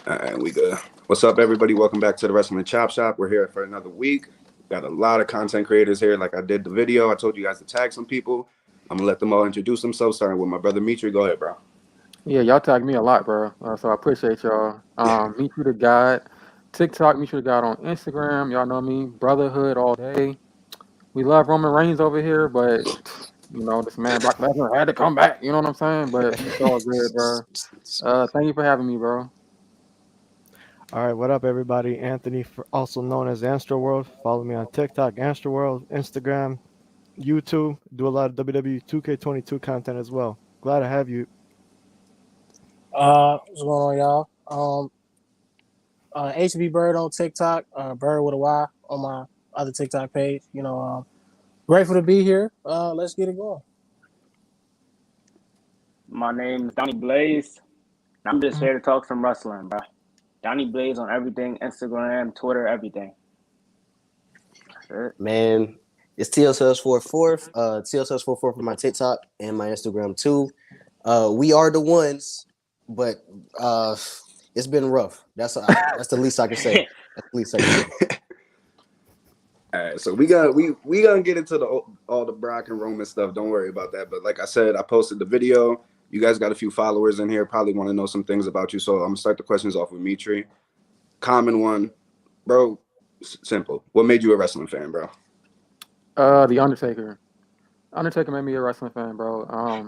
All right, we good. What's up, everybody? Welcome back to the Wrestling Chop Shop. We're here for another week. Got a lot of content creators here. Like I did the video, I told you guys to tag some people. I'm gonna let them all introduce themselves, starting with my brother Mitri. Go ahead, bro. Yeah, y'all tag me a lot, bro. So I appreciate y'all. Meet you the God, TikTok, meet you the God on Instagram. Y'all know me, Brotherhood all day. We love Roman Reigns over here, but this man Brock Lesnar had to come back. You know what I'm saying? But it's all good, bro. Thank you for having me, bro. All right, what up, everybody? Anthony, also known as Amster World. Follow me on TikTok, Amster World, Instagram, YouTube. Do a lot of WWE 2K22 content as well. Glad to have you. What's going on, y'all? HB Bird on TikTok, Bird with a Y on my other TikTok page. Grateful to be here. Let's get it going. My name is Donnie Blaze. I'm just here to talk some wrestling, bro. Donnie Blaze on everything, Instagram, Twitter, everything. Man, it's TLSales44. TLSales44 for my TikTok and my Instagram too. We are the ones, but it's been rough. That's the least I can say. That's the least I can say. All right, so we gonna get into all the Brock and Roman stuff. Don't worry about that. But like I said, I posted the video. You guys got a few followers in here. Probably want to know some things about you. So I'm gonna start the questions off with Mitri. Common one, bro. Simple. What made you a wrestling fan, bro? The Undertaker. Undertaker made me a wrestling fan, bro. I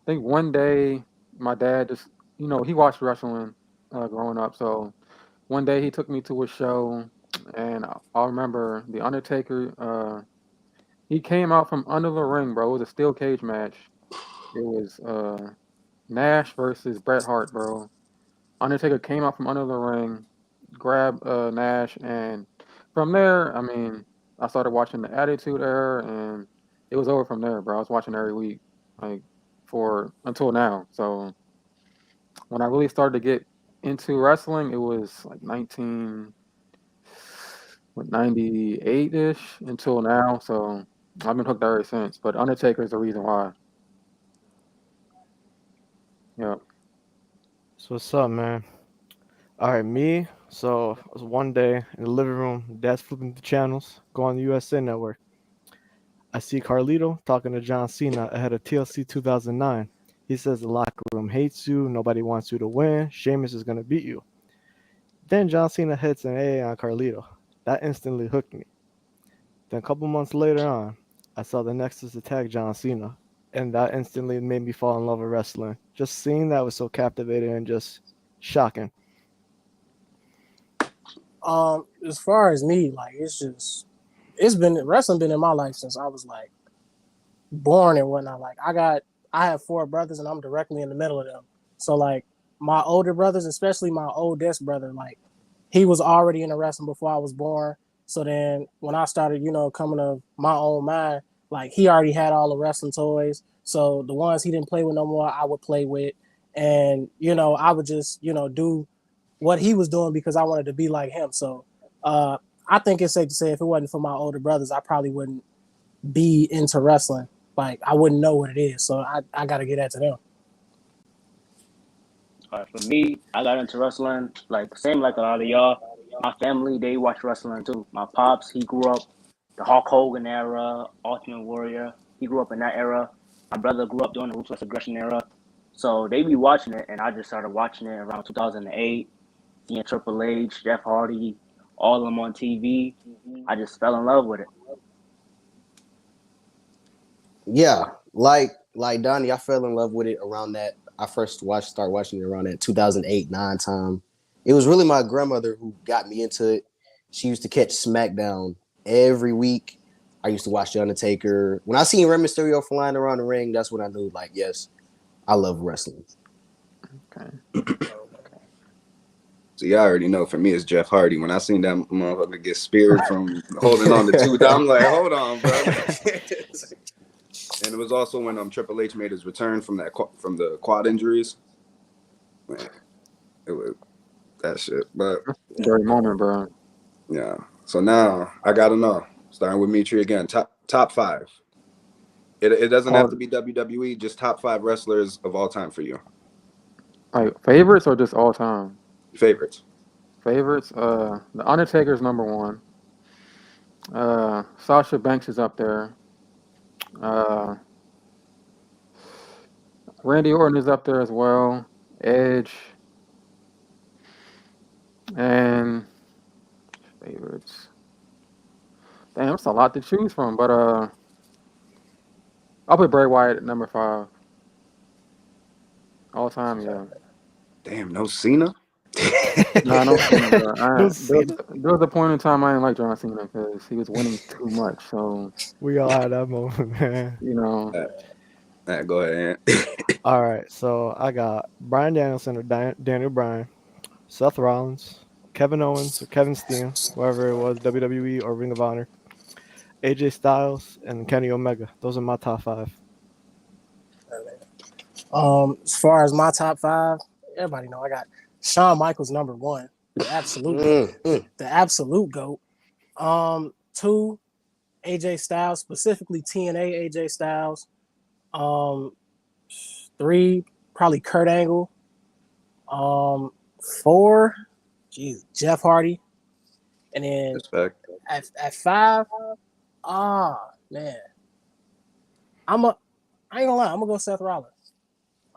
think one day my dad just, he watched wrestling growing up. So one day he took me to a show, and I remember the Undertaker. He came out from under the ring, bro. It was a steel cage match. It was Nash versus Bret Hart, bro. Undertaker came out from under the ring, grabbed Nash, and from there, I mean, I started watching the Attitude Era, and it was over from there, bro. I was watching every week, like for until now. So when I really started to get into wrestling, it was like 98 ish until now. So I've been hooked ever since. But Undertaker is the reason why. Yeah. So what's up, man? All right, me. So it was one day in the living room. Dad's flipping the channels. Go on the USA Network. I see Carlito talking to John Cena ahead of TLC 2009. He says the locker room hates you. Nobody wants you to win. Sheamus is gonna beat you. Then John Cena hits an A on Carlito. That instantly hooked me. Then a couple months later on, I saw the Nexus attack John Cena, and that instantly made me fall in love with wrestling. Just seeing that was so captivating and just shocking. As far as me, like it's been wrestling been in my life since I was like born and whatnot. Like I have four brothers and I'm directly in the middle of them. So like my older brothers, especially my oldest brother, like he was already in the wrestling before I was born. So then when I started, coming of my own mind, like he already had all the wrestling toys. So the ones he didn't play with no more, I would play with. And, I would just, do what he was doing because I wanted to be like him. So I think it's safe to say if it wasn't for my older brothers, I probably wouldn't be into wrestling. Like I wouldn't know what it is. So I got to get that to them. For me, I got into wrestling like same like a lot of y'all. My family, they watch wrestling too. My pops, he grew up the Hulk Hogan era, Ultimate Warrior. He grew up in that era. My brother grew up during the Ruthless Aggression era. So they be watching it, and I just started watching it around 2008. Seeing Triple H, Jeff Hardy, all of them on TV. I just fell in love with it. Yeah, like Donnie, I fell in love with it around that. I first started watching it around that 2008-9 time. It was really my grandmother who got me into it. She used to catch SmackDown every week. I used to watch The Undertaker. When I seen Rey Mysterio flying around the ring, that's when I knew, like, yes, I love wrestling. Okay. So y'all already know. For me, it's Jeff Hardy. When I seen that motherfucker get speared from holding on to two, I'm like, hold on, bro. And it was also when Triple H made his return from the quad injuries. Man, it was that shit. But Scary moment, bro. yeah. So now I gotta know. Starting with Mitri again. Top five. It doesn't have to be WWE. Just top five wrestlers of all time for you. Like favorites or just all time? Favorites. Favorites. The Undertaker's number one. Sasha Banks is up there. Uh, Randy Orton is up there as well. Edge and favorites. Damn, that's a lot to choose from. But I'll put Bray Wyatt at number 5. All time, yeah. Damn, no Cena. No, no Cena, bro. No Cena? There was a point in time I didn't like John Cena because he was winning too much. So, We all had that moment, man. you know, All right, go ahead. Ant. All right, so I got Brian Danielson or Daniel Bryan, Seth Rollins, Kevin Owens or Kevin Steen, whoever it was, WWE or Ring of Honor, AJ Styles, and Kenny Omega. Those are my top 5. As far as my top 5, everybody know I got Shawn Michaels number 1, the absolute GOAT. 2, AJ Styles, specifically TNA AJ Styles. 3, probably Kurt Angle. 4, Jeff Hardy. And then Respect. at 5, man, I ain't gonna lie, I'm gonna go Seth Rollins.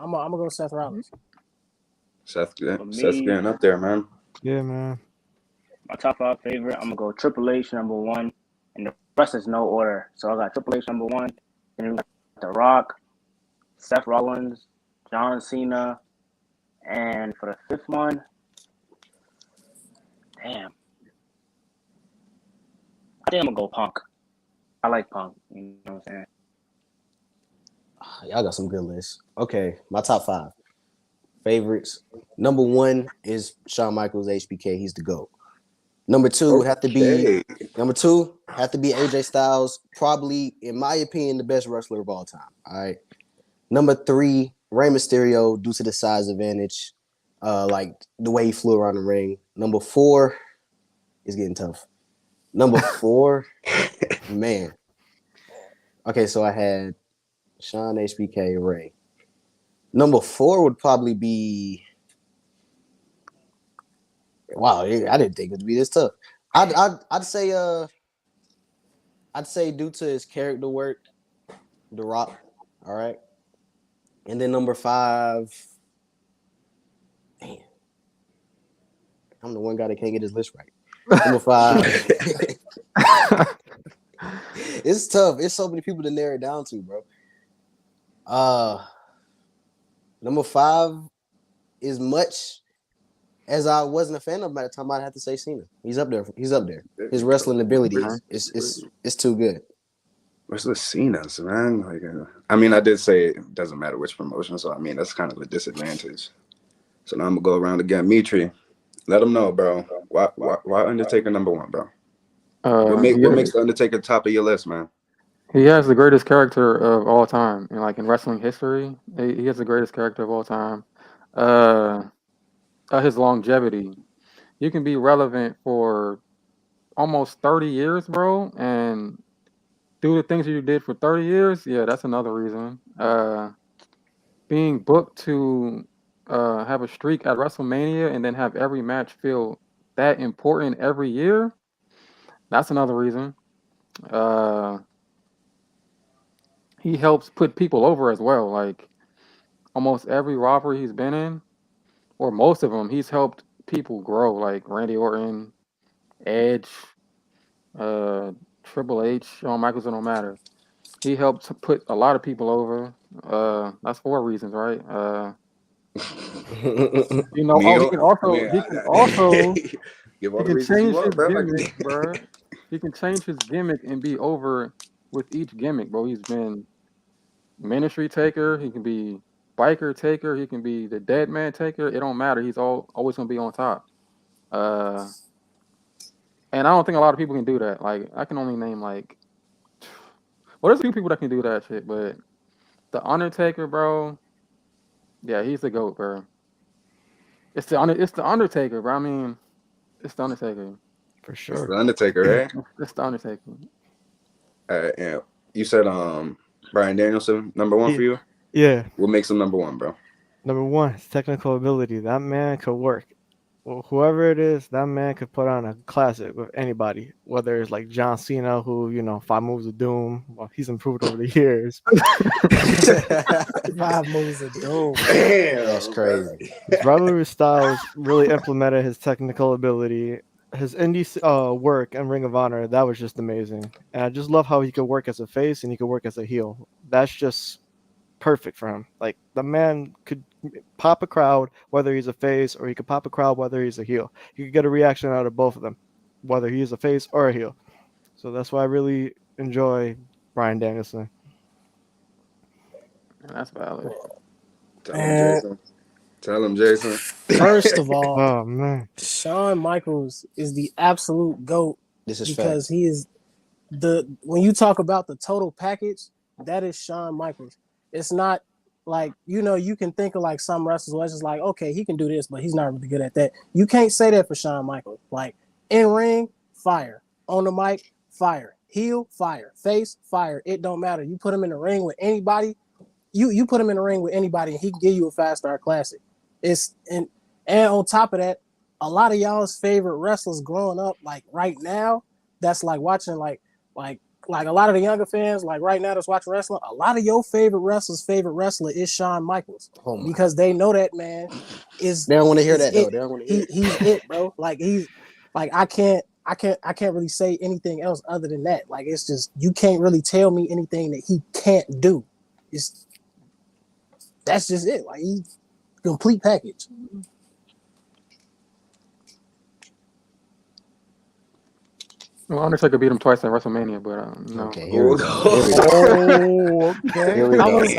I'm gonna go Seth Rollins. Seth's me- getting up there, man. Yeah, man. My top 5 favorite, I'm gonna go Triple H number 1, and the rest is no order. So I got Triple H number 1, and then we got The Rock, Seth Rollins, John Cena, and for the 5th one, damn, I think I'm gonna go Punk. I like Punk. You know what I'm saying? Y'all got some good lists. Okay, my top 5 favorites. Number 1 is Shawn Michaels, HBK. He's the GOAT. Number 2 would have to be AJ Styles. Probably, in my opinion, the best wrestler of all time. All right. Number 3, Rey Mysterio, due to the size advantage, like the way he flew around the ring. Number 4 is getting tough. Number 4, man. Okay, so I had Shawn, HBK, Ray. Number 4 would probably be. Wow, I didn't think it would be this tough. I'd say due to his character work, The Rock. All right. And then number 5, man, I'm the one guy that can't get his list right. Number 5. It's tough. It's so many people to narrow it down to, bro. Number 5, as much as I wasn't a fan of him at the time, I'd have to say Cena. He's up there. His wrestling ability is too good. Where's the Cena's, man? Like, I mean, I did say it doesn't matter which promotion, so I mean that's kind of a disadvantage. So now I'm gonna go around again. Mitri, let them know, bro. Why Undertaker number 1, bro? What makes the Undertaker top of your list, man? He has the greatest character of all time, and like in wrestling history, he has the greatest character of all time. His longevity, you can be relevant for almost 30 years, bro, and do the things you did for 30 years. Yeah, that's another reason. Being booked to have a streak at WrestleMania and then have every match feel that important every year. That's another reason. He helps put people over as well. Like almost every robbery he's been in, or most of them, he's helped people grow. Like Randy Orton, Edge, Triple H, Shawn Michaels, it don't matter. He helped put a lot of people over. That's 4 reasons, right? You know, he can also give all he the can reasons change you want, his bro. gimmick, bro. He can change his gimmick and be over with each gimmick, bro. He's been Ministry Taker. He can be Biker Taker. He can be the Dead Man Taker. It don't matter. He's always gonna be on top. And I don't think a lot of people can do that. Like I can only name like, well, there's a few people that can do that shit, but the Undertaker, bro. Yeah, he's the GOAT, bro. It's the Undertaker, bro. I mean, it's the Undertaker. For It's sure. the Undertaker, right? It's the Undertaker. Yeah. You said Brian Danielson number 1 for you. Yeah. What makes him number 1, bro? Number one, his technical ability. That man could work. Well, whoever it is, that man could put on a classic with anybody. Whether it's like John Cena, who 5 moves of doom. Well, he's improved over the years. 5 moves of doom. Damn, That's crazy. His rivalry styles really implemented his technical ability. His indie work and Ring of Honor, that was just amazing. And I just love how he could work as a face and he could work as a heel. That's just perfect for him. Like, the man could pop a crowd whether he's a face, or he could pop a crowd whether he's a heel. He could get a reaction out of both of them, whether he's a face or a heel. So that's why I really enjoy Bryan Danielson. That's valid. Tell him, Jason. First of all, Oh man, Shawn Michaels is the absolute GOAT This is because fact. he is when you talk about the total package, that is Shawn Michaels. It's not like, you can think of like some wrestlers where it's just like, okay, he can do this, but he's not really good at that. You can't say that for Shawn Michaels. Like, in ring, fire. On the mic, fire. Heel, fire. Face, fire. It don't matter. You put him in the ring with anybody, you put him in the ring with anybody and he can give you a 5-star classic. And on top of that, a lot of y'all's favorite wrestlers growing up, like right now, that's like watching like a lot of the younger fans, like right now that's watching wrestling, a lot of your favorite wrestlers' favorite wrestler is Shawn Michaels. Oh my. Because they know that man is They don't want to hear is that though. it. They don't want to hear it. He's it, bro. Like he's like I can't really say anything else other than that. Like, it's just, you can't really tell me anything that he can't do. That's just it. Like, he's complete package. Well, Undertaker beat him twice at WrestleMania, but no. Okay, here we go. Here we go. I was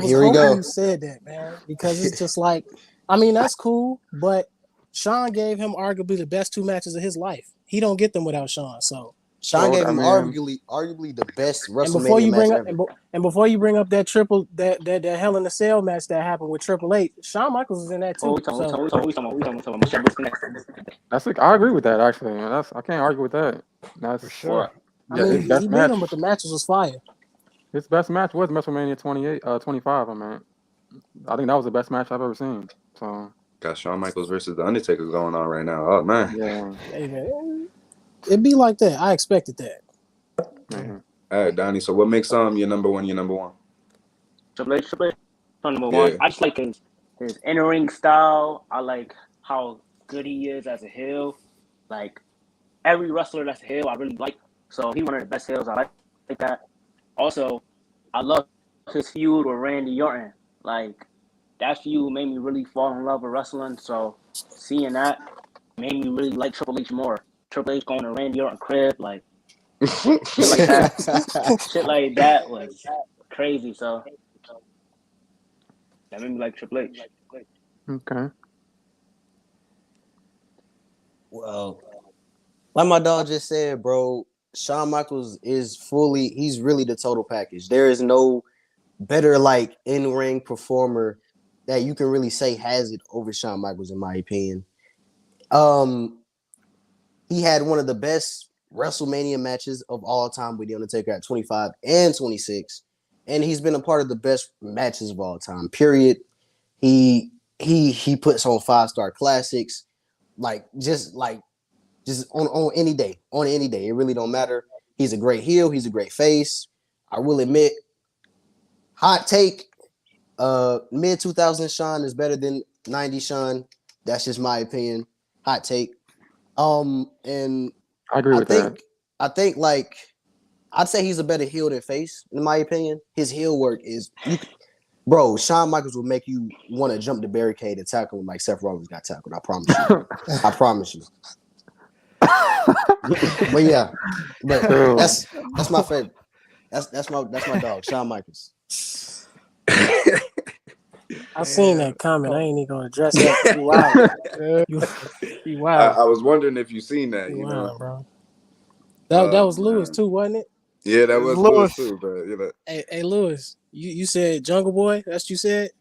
Here we hoping go. you said that, man, because it's just like, I mean, that's cool, but Shawn gave him arguably the best 2 matches of his life. He don't get them without Shawn. So, Shawn gave I him mean- arguably the best and before WrestleMania you bring match up ever. and before you bring up that Hell in a Cell match that happened with Triple H, Shawn Michaels was in that Oh, too. we So, talking about. I agree with that, actually. I can't argue with that. That's For sure. I Yeah, mean, his best he beat match. him, but the matches was fire. His best match was WrestleMania 25. I mean, I think that was the best match I've ever seen. So Got Shawn Michaels versus The Undertaker going on right now. Oh, man. yeah. Hey, man, it'd be like that. I expected that. Mhm. All right, Donnie. So what makes your number one? Triple H, number Yeah. one. I just like his in-ring style. I like how good he is as a heel. Like, every wrestler that's a heel, I really like. So he's one of the best heels. I like that. Also, I love his feud with Randy Orton. Like, that feud made me really fall in love with wrestling. So seeing that made me really like Triple H more. Triple H going to Randy Orton crib, like, shit like that. Shit like that was crazy. So that made me like Triple H. Okay. Well, like my dog just said, bro, Shawn Michaels he's really the total package. There is no better like in-ring performer that you can really say has it over Shawn Michaels, in my opinion. He had one of the best WrestleMania matches of all time with The Undertaker at 25 and 26. And he's been a part of the best matches of all time, period. He puts on 5-star classics, just on any day. On any day. It really don't matter. He's a great heel, he's a great face. I will admit, hot take, mid-2000 Shawn is better than 90 Shawn. That's just my opinion. Hot take. And I agree with that. I think like I'd say he's a better heel than face, in my opinion. His heel work is bro, Shawn Michaels will make you want to jump the barricade and tackle him like Seth Rollins got tackled. I promise you. I promise you. But yeah, but that's my favorite. That's my dog, Shawn Michaels. I seen that comment. I ain't even gonna address that. You wild. You wild. I was wondering if you seen that. You You wild, know. bro. That was Lewis man. too, wasn't it? Yeah, that was Lewis. Lewis too. But you know, Hey, Lewis, you said Jungle Boy. That's what you said.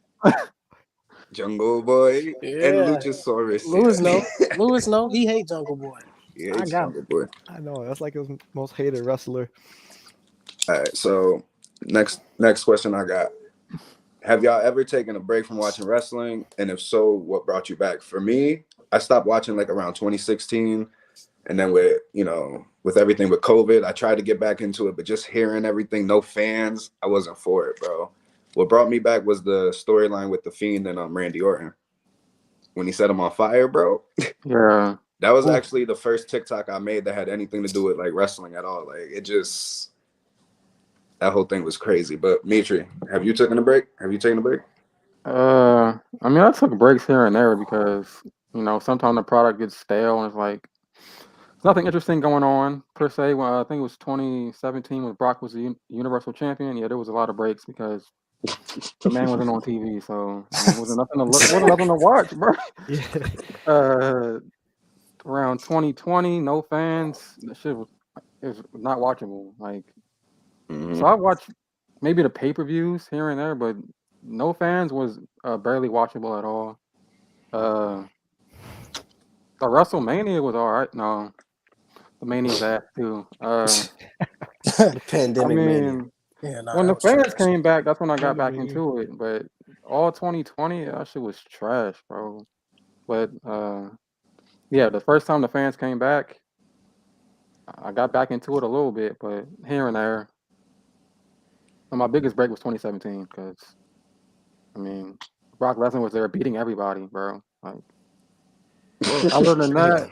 Jungle Boy and Yeah. Luchasaurus. Lewis yeah. know. Lewis know. He hate Jungle Boy. Yeah, I it's got Jungle Boy. I know that's like his most hated wrestler. All right, so next question I got. have y'all ever taken a break from watching wrestling? And if so, what brought you back? For me, I stopped watching like around 2016. And then with everything with COVID, I tried to get back into it, but just hearing everything, no fans, I wasn't for it, bro. What brought me back was the storyline with The Fiend and Randy Orton. When he set him on fire, bro. Yeah. That was actually the first TikTok I made that had anything to do with like wrestling at all. Like that whole thing was crazy. But Mitri, have you taken a break? Have you taken a break? I mean, I took breaks here and there because sometimes the product gets stale and it's like there's nothing interesting going on per se. Well, I think it was 2017 when Brock was the Universal Champion. Yeah, there was a lot of breaks because the man wasn't on TV, so it wasn't nothing to look, wasn't nothing to watch, bro. Yeah. Around 2020, no fans. The shit is not watchable. Like, so I watched maybe the pay-per-views here and there, but no fans was barely watchable at all. The WrestleMania was all right. No, the Mania was ass too. The pandemic I mania. mean, Yeah, nah, when the that was fans trash. came back, that's when I got back Pandemic. into it. But all 2020, that shit was trash, bro. But yeah, the first time the fans came back, I got back into it a little bit, but here and there. And my biggest break was 2017 because, I mean, Brock Lesnar was there beating everybody, bro. Like, other than that,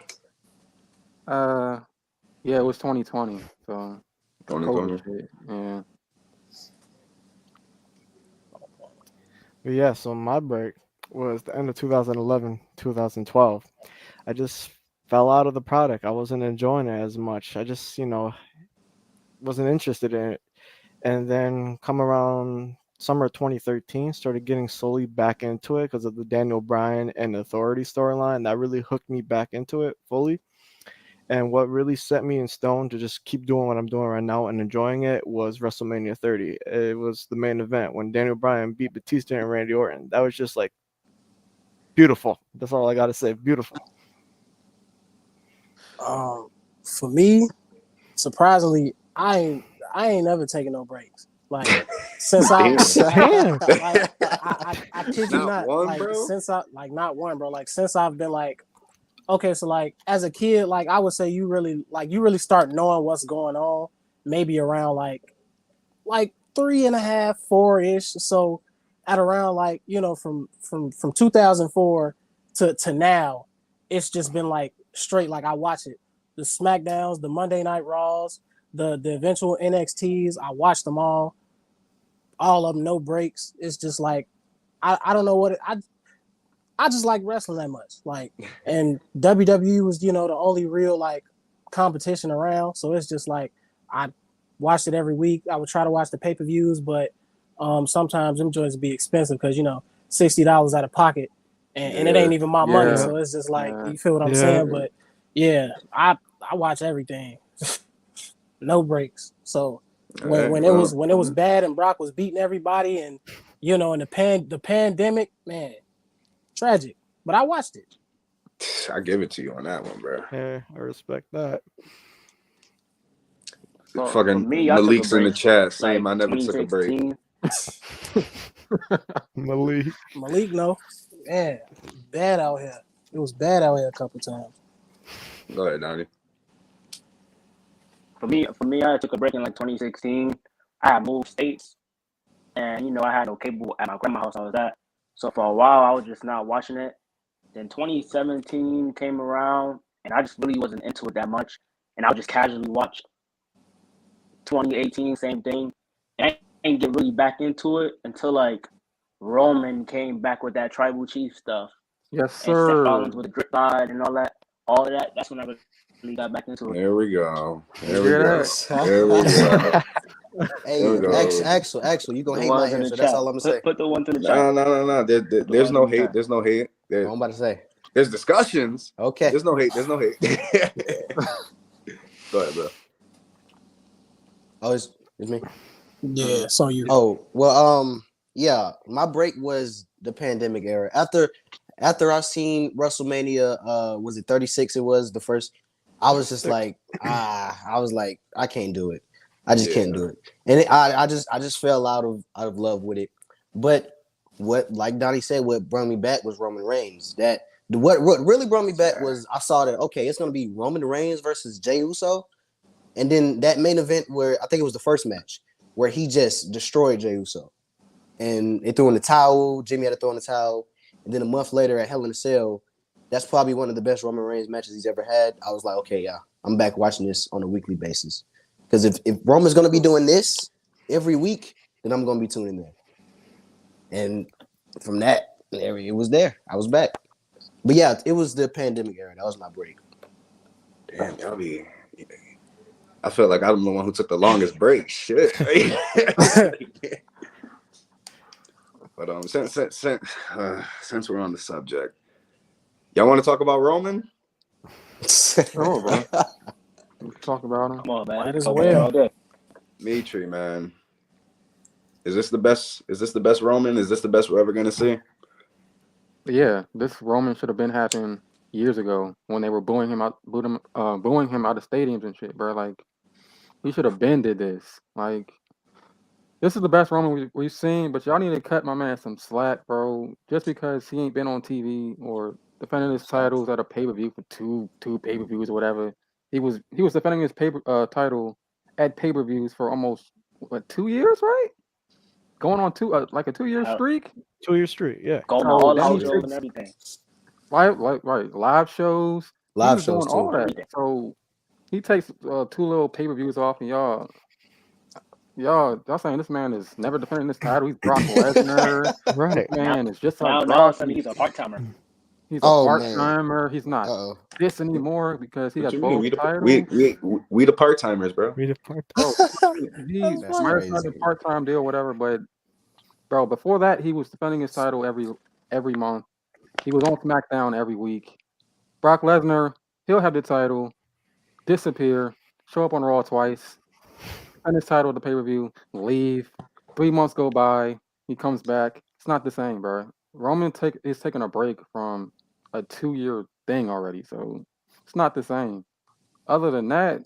yeah, it was 2020. So, COVID 2020. shit, yeah. But yeah, so my break was the end of 2011, 2012. I just fell out of the product. I wasn't enjoying it as much. I just, wasn't interested in it. And then come around summer 2013, started getting slowly back into it because of the Daniel Bryan and Authority storyline. That really hooked me back into it fully. And what really set me in stone to just keep doing what I'm doing right now and enjoying it was WrestleMania 30. It was the main event when Daniel Bryan beat Batista and Randy Orton. That was just like beautiful. That's all I got to say. Beautiful. For me, surprisingly, I ain't never taken no breaks. Like since I Damn. like I kid you Not not, one, like bro? since I like not one, bro. Like since I've been like, okay, so like as a kid, like I would say you really start knowing what's going on maybe around like 3.5, 4-ish. So at around like, from 2004 to now, it's just been like straight, like I watch it. The SmackDowns, the Monday Night Raws, the eventual NXTs, I watch them all of them, no breaks. It's just like I don't know what I just like wrestling that much. Like, and WWE was, the only real like competition around. So it's just like I watched it every week. I would try to watch the pay-per-views, but sometimes them joints be expensive because $60 out of pocket, and it ain't even my money. Yeah. So it's just like Yeah. you feel what I'm Yeah. saying. But yeah, I watch everything, no breaks. So when it was bad and Brock was beating everybody, and in the pandemic, man, tragic. But I watched it. I give it to you on that one, bro. Yeah, I respect that. For Fucking me, I took a Malik's in the break, chat. Same. like I never took a break. 2016. Malik. No, man, bad out here. It was bad out here a couple times. Go ahead, Donnie. For me, I took a break in like 2016. I had moved states, and I had no cable at my grandma's house I was at. So for a while, I was just not watching it. Then 2017 came around, and I just really wasn't into it that much, and I would just casually watch. 2018, same thing. And I didn't get really back into it until like Roman came back with that tribal chief stuff, Yes, and Seth sir. Rollins with the drip side and all that. That's when I really got back into it. There we go. There we go. There we go. Hey, There we go. Axel, you gonna The hate my ones in the answer. That's chat. all I'm gonna say. Put the ones in the chat. No. There's no hate. There's no hate. What I'm about to say. There's discussions. Okay. There's no hate. There's no hate. Go ahead, bro. Oh, it's me. Yeah, so you. Oh, well, yeah, my break was the pandemic era. After I seen WrestleMania, was it 36? It was the first. I was just like, I was like, I can't do it. I just can't do it. And I just fell out of love with it. But what, like Donnie said, what brought me back was Roman Reigns. What really brought me back was I saw that, okay, it's gonna be Roman Reigns versus Jey Uso, and then that main event where I think it was the first match where he just destroyed Jey Uso, and they threw in the towel. Jimmy had to throw in the towel, and then a month later at Hell in a Cell, that's probably one of the best Roman Reigns matches he's ever had. I was like, okay, yeah, I'm back watching this on a weekly basis, because if Roman's gonna be doing this every week, then I'm gonna be tuning in. And from that, it was there. I was back. But yeah, it was the pandemic era. That was my break. Damn, I feel like I'm the one who took the longest break. Shit. But since we're on the subject, y'all want to talk about Roman? Oh, bro. Let's talk about him. Come on, man. Might as Come well. on, all day. Mitri, man. Is this the best Roman? Is this the best we're ever gonna see? Yeah, this Roman should have been happening years ago when they were booing him out of stadiums and shit, bro. Like, he should have been did this. Like, this is the best Roman we've seen, but y'all need to cut my man some slack, bro. Just because he ain't been on TV or defending his titles at a pay-per-view for two pay-per-views or whatever. He was defending his title at pay-per-views for almost 2 years, right? Going on like a 2-year streak. 2 year street, yeah. Going Oh, all that out was shows good. and everything. Right, live shows. Live He was shows doing all too. that. So he takes 2 little pay-per-views off, and y'all saying this man is never defending this title. He's Brock Lesnar. Right. Man, it's just Now like all of a Brock. sudden he's a part-timer. He's a Oh, part-timer. He's not Uh-oh. this anymore because he What has you mean? both titles. We the part timers, bro. Read it part. Bro, he That's might have signed crazy. a part-time deal, whatever. But bro, before that, he was defending his title every month. He was on SmackDown every week. Brock Lesnar, he'll have the title, disappear, show up on Raw twice, defend his title at the pay-per-view, leave. 3 months go by, he comes back. It's not the same, bro. Roman is taking a break from a 2-year thing already, so it's not the same. Other than that,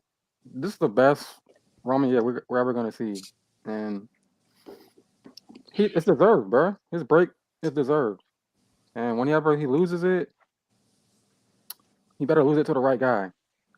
this is the best Roman we're ever gonna see, and it's deserved, bro. His break is deserved, and whenever he loses it, he better lose it to the right guy,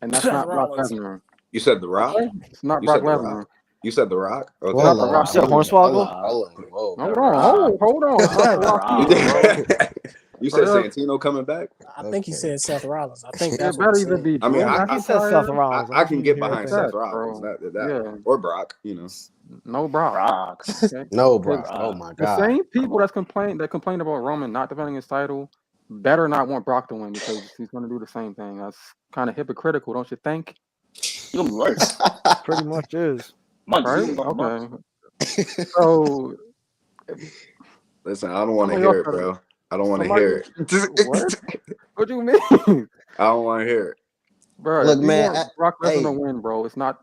and that's not Brock Rollins. Lesnar. You said The Rock? It's not You Brock said The Lesnar. Rock? You said The Rock? Okay. Hold The on. Rock. You said Hornswoggle? Hold on. Whoa. Hold on. It's not The Rock either, bro. You said Bro. Santino coming back? I think he Okay. said Seth Rollins. I think It that's better what he either said. be. I mean, Drew I He said McIntyre. Seth Rollins. I can get hear behind that, Seth Rollins, bro. that Yeah. or Brock, you know. No Brock. Brock. Okay? No, bro. Brock. Oh my The god. same people that complained about Roman not defending his title better not want Brock to win because he's going to do the same thing. That's kind of hypocritical, don't you think? You'll be worse. Pretty much is. Months. Right? You go months. Okay. So Listen, I don't want to Somebody hear else it, gotta- bro. I don't want to somebody- hear it. What? What do you mean, I don't want to hear it. bro? Look, if you man, want Brock Lesnar hey. to win, bro. It's not.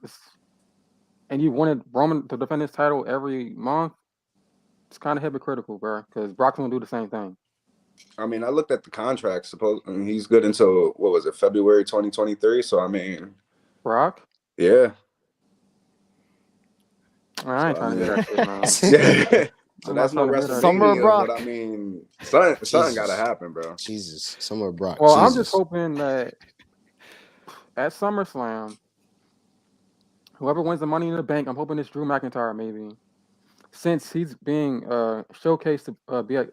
And you wanted Roman to defend his title every month. It's kind of hypocritical, bro. Because Brock's gonna do the same thing. I mean, I looked at the contract. He's good until what was it, February 2023? So I mean, Brock. yeah. I ain't So, trying to hear that shit, man. Yeah. So I'm that's not no trying to hear that. Summer WrestleMania, Brock. but I mean, something Jesus. got to happen, bro. Jesus. Summer Brock. Well, I'm Jesus. just hoping that at SummerSlam, whoever wins the Money in the Bank, I'm hoping it's Drew McIntyre, maybe, since he's being showcased to be at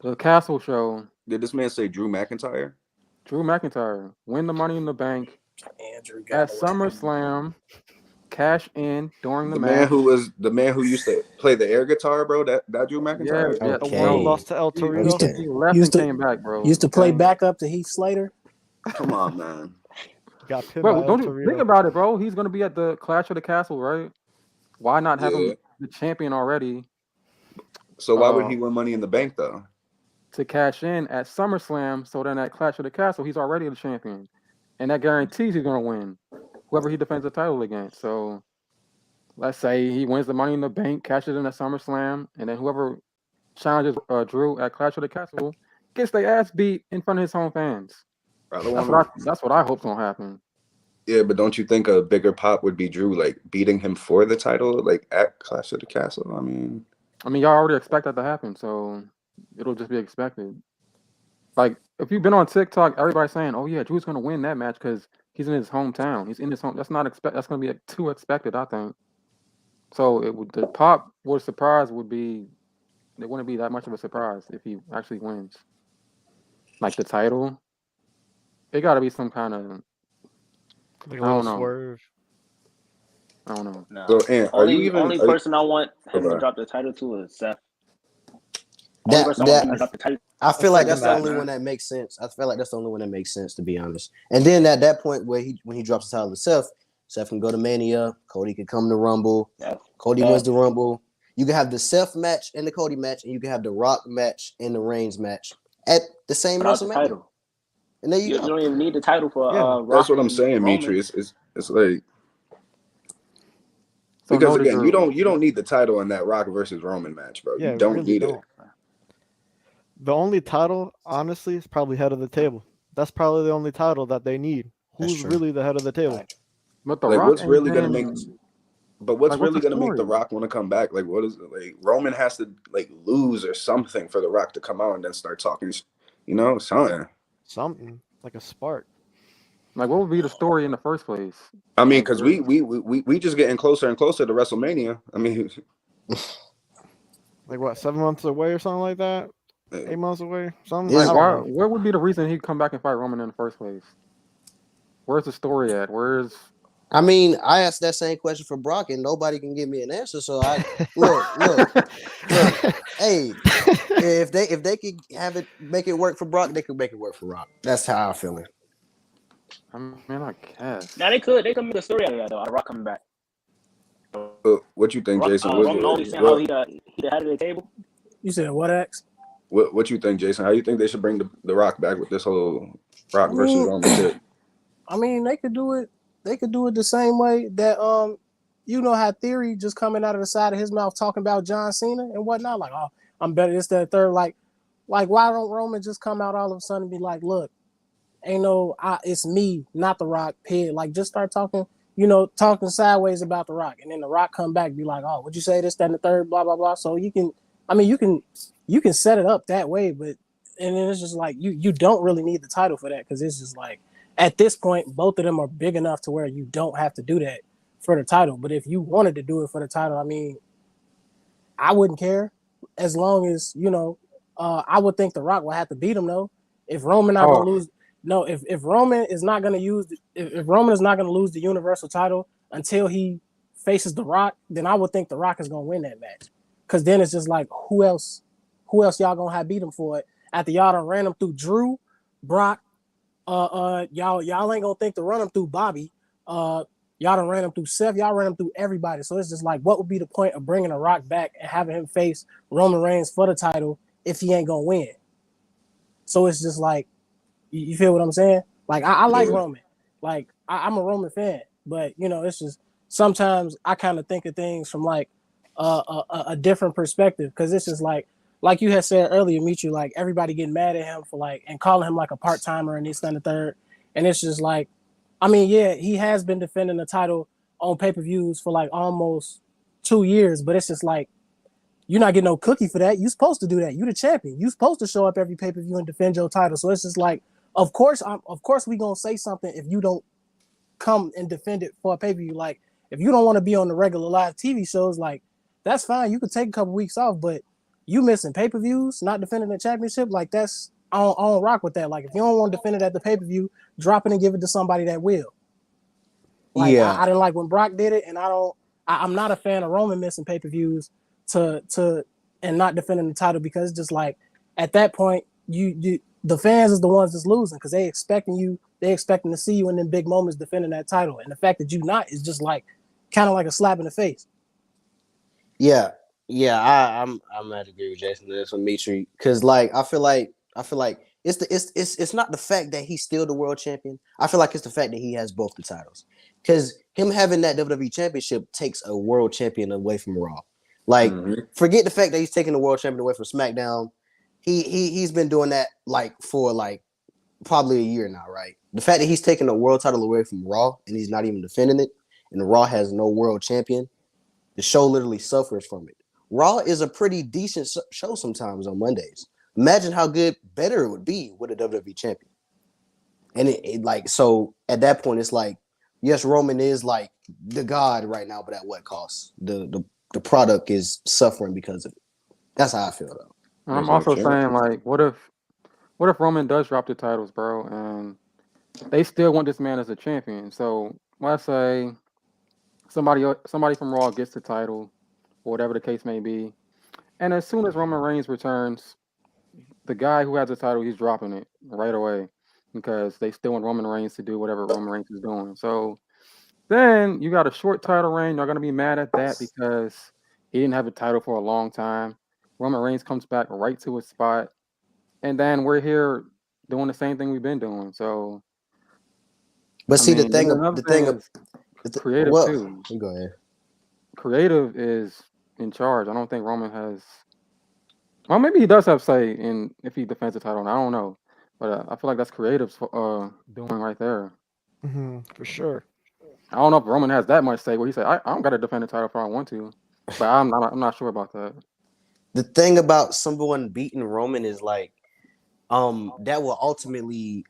the Castle show. Did this man say Drew McIntyre? Drew McIntyre win the Money in the Bank Andrew at got away. SummerSlam, cash in during the The man match. who used to play the air guitar, bro. That Drew McIntyre. Yeah, The Okay. one who lost to El He Torito. left Used and to- came back, bro. Used to play And- backup to Heath Slater. Come on, man. Got pinned Bro, by El don't you Torito. think about it, bro? He's gonna be at the Clash of the Castle, right? Why not have Yeah. him the champion already So why would he win Money in the Bank though? to cash in at SummerSlam? So then at Clash of the Castle, he's already the champion, and that guarantees he's gonna win whoever he defends the title against. So let's say he wins the Money in the Bank, cashes in at SummerSlam, and then whoever challenges Drew at Clash of the Castle gets their ass beat in front of his home fans. I don't That's wanna- what I hope's gonna happen. Yeah, but don't you think a bigger pop would be Drew like beating him for the title, like at Clash of the Castle? I mean, I mean, y'all already expect that to happen, so it'll just be expected. Like, if you've been on TikTok, everybody's saying, "Oh yeah, Drew's gonna win that match because he's in his hometown. He's in his home." That's not expect. That's gonna be too expected, I think. So it would the pop would surprise would be it wouldn't be that much of a surprise if he actually wins. Like the title, it got to be some kind of Like a I little don't know. swerve. I don't know. No. So, and are you even? Only Are you, person I want him to okay. drop the title to is Seth. Only That person I want him to that drop the title. I feel like that's the Matt, only man. one that makes sense. I feel like that's the only one that makes sense, to be honest. And then at that point where when he drops the title to Seth can go to Mania. Cody can come to Rumble. Yeah. Cody wins the Rumble. You can have the Seth match and the Cody match, and you can have the Rock match and the Reigns match at the same Without the WrestleMania. title. And there You go. don't even need the title for Yeah. Rock. that's what I'm and saying, Roman. Mitri. It's like So because no, again, Drew. you don't need the title in that Rock versus Roman match, bro. Yeah, You don't really need don't. it. The only title, honestly, is probably head of the table. That's probably the only title that they need. That's Who's true. really the head of the table? But the Like, Rock what's ain't really gonna been- make? But what's Like, what's really the gonna make the story? Rock want to come back? Like, what is it? Like Roman has to like lose or something for the Rock to come out and then start talking. You know, something. Something like a spark. Like, what would be the story in the first place? I mean, Like, because we just getting closer and closer to WrestleMania. I mean, Like what, 7 months away or something like that? 8 months away? Something. Is- I Like, don't why? know. What would be the reason he'd come back and fight Roman in the first place? Where's the story at? Where's I mean, I asked that same question for Brock, and nobody can give me an answer. So I look. Hey, if they could have it, make it work for Brock, they could make it work for Rock. That's how I feel it. I mean, I guess. Now they could make a story out of that though. Out of Rock coming back. what you think, Rock, Jason? Roman always saying how he the head of the table. You said what, X? What you think, Jason? How you think they should bring the Rock back with this whole Rock versus Roman shit? I mean, they could do it. They could do it the same way that you know how Theory just coming out of the side of his mouth talking about John Cena and whatnot. Like, oh, I'm better. This, that, third. Like, why don't Roman just come out all of a sudden and be like, look, ain't no, it's me, not the Rock. Pig. Like, just start talking. You know, talking sideways about the Rock, and then the Rock come back, and be like, oh, would you say this, that, and the third, blah, blah, blah. So you can, I mean, you can set it up that way, but and then it's just like you don't really need the title for that because it's just like. At this point, both of them are big enough to where you don't have to do that for the title. But if you wanted to do it for the title, I mean, I wouldn't care as long as, you know, I would think The Rock would have to beat him though. If Roman not gonna lose, no, if Roman is not gonna use, if Roman is not gonna lose the Universal title until he faces The Rock, then I would think The Rock is gonna win that match. Cause then it's just like, who else y'all gonna have beat him for it? After y'all done ran him through Drew, Brock, y'all ain't gonna think to run him through Bobby. Y'all done ran him through Seth. Y'all ran him through everybody. So it's just like, what would be the point of bringing The Rock back and having him face Roman Reigns for the title if he ain't gonna win? So it's just like, you feel what I'm saying? Like, I like Roman. Like, I'm a Roman fan, but you know, it's just sometimes I kind of think of things from like a different perspective because it's just like you had said earlier, Mitri, like everybody getting mad at him for like and calling him like a part timer and this and the third, and it's just like, I mean, yeah, he has been defending the title on pay-per-views for like almost 2 years, but it's just like you're not getting no cookie for that. You're supposed to do that. You're the champion. You're supposed to show up every pay-per-view and defend your title. So it's just like, of course we gonna say something if you don't come and defend it for a pay-per-view. Like if you don't want to be on the regular live TV shows, like that's fine. You could take a couple weeks off, but you missing pay-per-views, not defending the championship, like that's I don't rock with that. Like if you don't want to defend it at the pay-per-view, drop it and give it to somebody that will. Like I didn't like when Brock did it, and I'm not a fan of Roman missing pay-per-views to and not defending the title because it's just like at that point you the fans is the ones that's losing because they expecting to see you in them big moments defending that title, and the fact that you not is just like kind of like a slap in the face. Yeah, I'm gonna agree with Jason on this one, Mitri, because like I feel like it's not the fact that he's still the world champion. I feel like it's the fact that he has both the titles. Because him having that WWE championship takes a world champion away from Raw. Like, forget the fact that he's taking the world champion away from SmackDown. He's been doing that like for like probably a year now, right? The fact that he's taking the world title away from Raw and he's not even defending it, and Raw has no world champion, the show literally suffers from it. Raw is a pretty decent show sometimes on Mondays. Imagine how better it would be with a WWE champion. And it like, so at that point, it's like, yes, Roman is like the god right now, but at what cost? The product is suffering because of it. That's how I feel though. And I'm There's no also chance. saying, like, what if Roman does drop the titles, bro, and they still want this man as a champion? So let's say somebody from Raw gets the title, or whatever the case may be, and as soon as Roman Reigns returns, the guy who has the title, he's dropping it right away because they still want Roman Reigns to do whatever Roman Reigns is doing. So then you got a short title reign. You're gonna be mad at that because he didn't have a title for a long time. Roman Reigns comes back right to his spot, and then we're here doing the same thing we've been doing. So, But see, and then another thing is creative well, too. you go ahead. Creative is in charge. I don't think Roman has. Well, maybe he does have say in if he defends the title. I don't know, but I feel like that's creative's doing right there. For sure. I don't know if Roman has that much say where he said, I don't got to defend the title if I want to, but I'm not sure about that. The thing about someone beating Roman is like, that will ultimately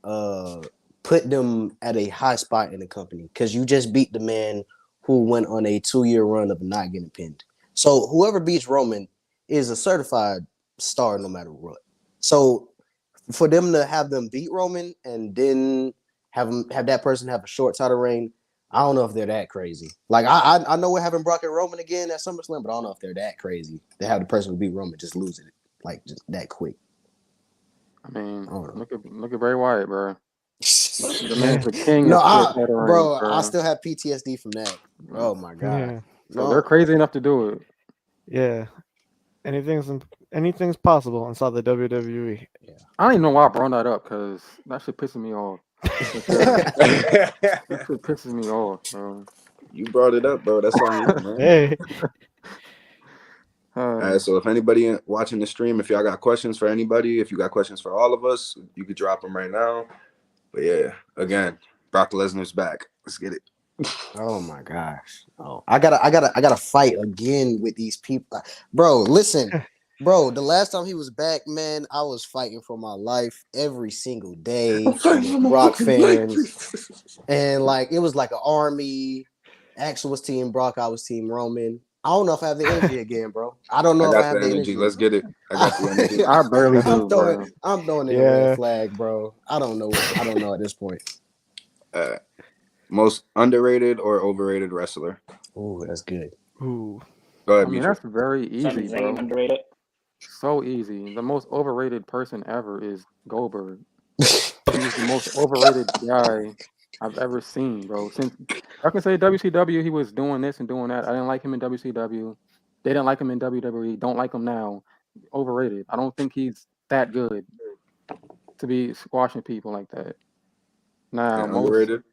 put them at a high spot in the company because you just beat the man who went on a 2-year run of not getting pinned. So whoever beats Roman is a certified star no matter what. So for them to have them beat Roman and then have that person have a short title reign, I don't know if they're that crazy. Like I know we're having Brock and Roman again at SummerSlam, but I don't know if they're that crazy. They have the person who beat Roman just losing it like just that quick. I mean, I don't know. look at Bray Wyatt, bro. The man's the king No, of short title bro, reigns, bro. I still have PTSD from that. Oh my god. Yeah. So they're crazy enough to do it. Yeah. Anything's possible inside the WWE. I don't even know why I brought that up because that shit pisses me off. That shit pisses me off, bro. You brought it up, bro. That's on you, man. Hey. All right, so if anybody watching the stream, if y'all got questions for anybody, if you got questions for all of us, you could drop them right now. But yeah, again, Brock Lesnar's back. Let's get it. Oh my gosh. Oh, I gotta fight again with these people. Bro, listen. Bro, the last time he was back, man, I was fighting for my life every single day. Brock fans. And like it was like an army. Axel was team Brock, I was team Roman. I don't know if I have the energy again, bro. I don't know I if I got have the the energy. energy. Let's get it. I got the energy. I barely do, bro. I'm throwing in a Yeah. red flag, bro. I don't know at this point. Most underrated or overrated wrestler? Ooh, that's good. Ooh. Go I ahead, mean, Mitra. that's very easy, Sami bro. Zayn underrated. So easy. The most overrated person ever is Goldberg. He's the most overrated guy I've ever seen, bro. Since I can say WCW, he was doing this and doing that. I didn't like him in WCW. They didn't like him in WWE. Don't like him now. Overrated. I don't think he's that good to be squashing people like that. Now, And most underrated?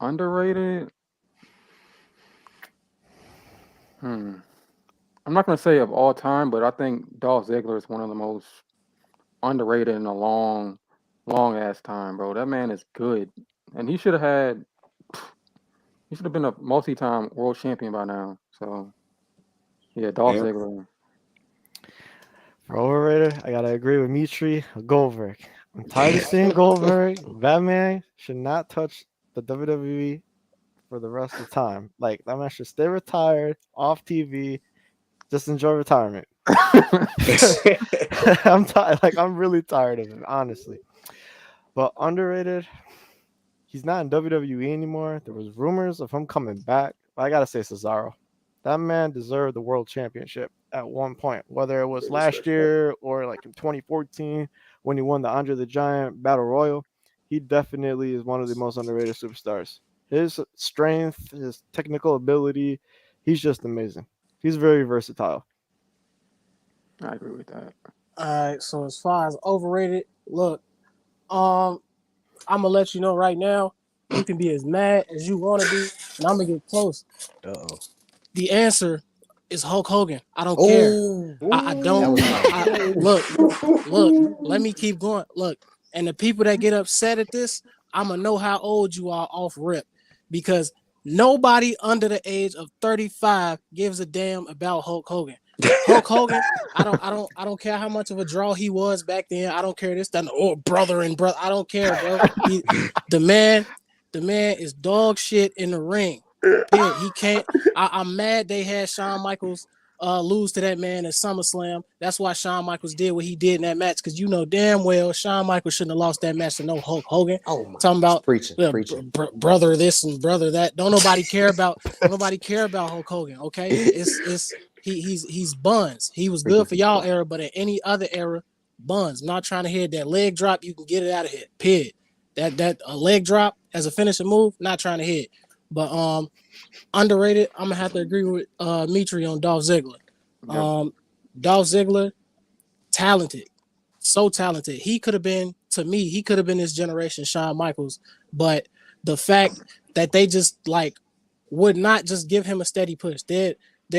underrated. I'm not gonna say of all time, but I think Dolph Ziggler is one of the most underrated in a long ass time, bro. That man is good, and he should have been a multi-time world champion by now. So, yeah, Dolph Yeah. Ziggler. For overrated, I gotta agree with Mitri. Goldberg. I'm tired of seeing Goldberg. That man should not touch the WWE for the rest of the time. Like that man should stay retired, off TV, just enjoy retirement. I'm tired. Like I'm really tired of him, honestly. But underrated, he's not in WWE anymore. There was rumors of him coming back. But I gotta say Cesaro. That man deserved the world championship at one point, whether it was last year or like in 2014 when he won the Andre the Giant Battle Royal. He definitely is one of the most underrated superstars. His strength, his technical ability, he's just amazing. He's very versatile. I agree with that. All right, so as far as overrated, look, I'm gonna let you know right now. You can be as mad as you want to be, and I'm gonna get close. Uh-oh. The answer is Hulk Hogan. I don't care. I don't. Look. Let me keep going. Look, and the people that get upset at this, I'm gonna know how old you are off rip, because nobody under the age of 35 gives a damn about Hulk Hogan. Hulk Hogan, I don't care how much of a draw he was back then. I don't care this, that, brother and brother. I don't care, bro. The man is dog shit in the ring. Period. He can't. I'm mad they had Shawn Michaels lose to that man at SummerSlam. That's why Shawn Michaels did what he did in that match, because you know damn well Shawn Michaels shouldn't have lost that match to no Hulk Hogan. Oh my! Talking about preaching. brother this and brother that. Don't nobody care about Hulk Hogan. Okay, it's he's buns. He was good for y'all era, but in any other era, buns. I'm not trying to hit that leg drop. You can get it out of here. Period. That a leg drop as a finishing move, not trying to hit. But underrated, I'm gonna have to agree with Mitri on Dolph Ziggler. Dolph Ziggler, talented, so talented. He could have been, to me, this generation Shawn Michaels, but the fact that they just like would not just give him a steady push. They'd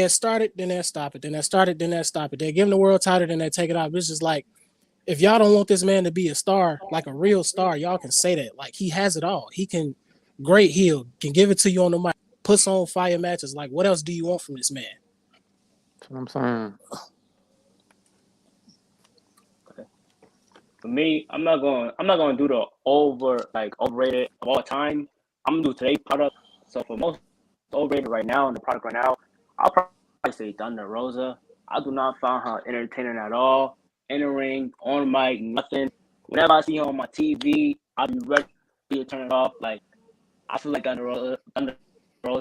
start it, then they'd stop it, then they'd start it, then they'd stop it. They'd give him the world title, then they'd take it off. It's just like, if y'all don't want this man to be a star, like a real star, y'all can say that. Like, he has it all. He can, great heel, can give it to you on the mic, puts on fire matches. Like, what else do you want from this man? That's what I'm saying. For me, I'm not gonna do the overrated of all time. I'm gonna do today's product. So for most overrated right now in the product right now, I'll probably say Thunder Rosa. I do not find her entertaining at all. In the ring, on mic, nothing. Whenever I see her on my TV, I'll be ready to turn it off. Like, I feel like Thunder Rosa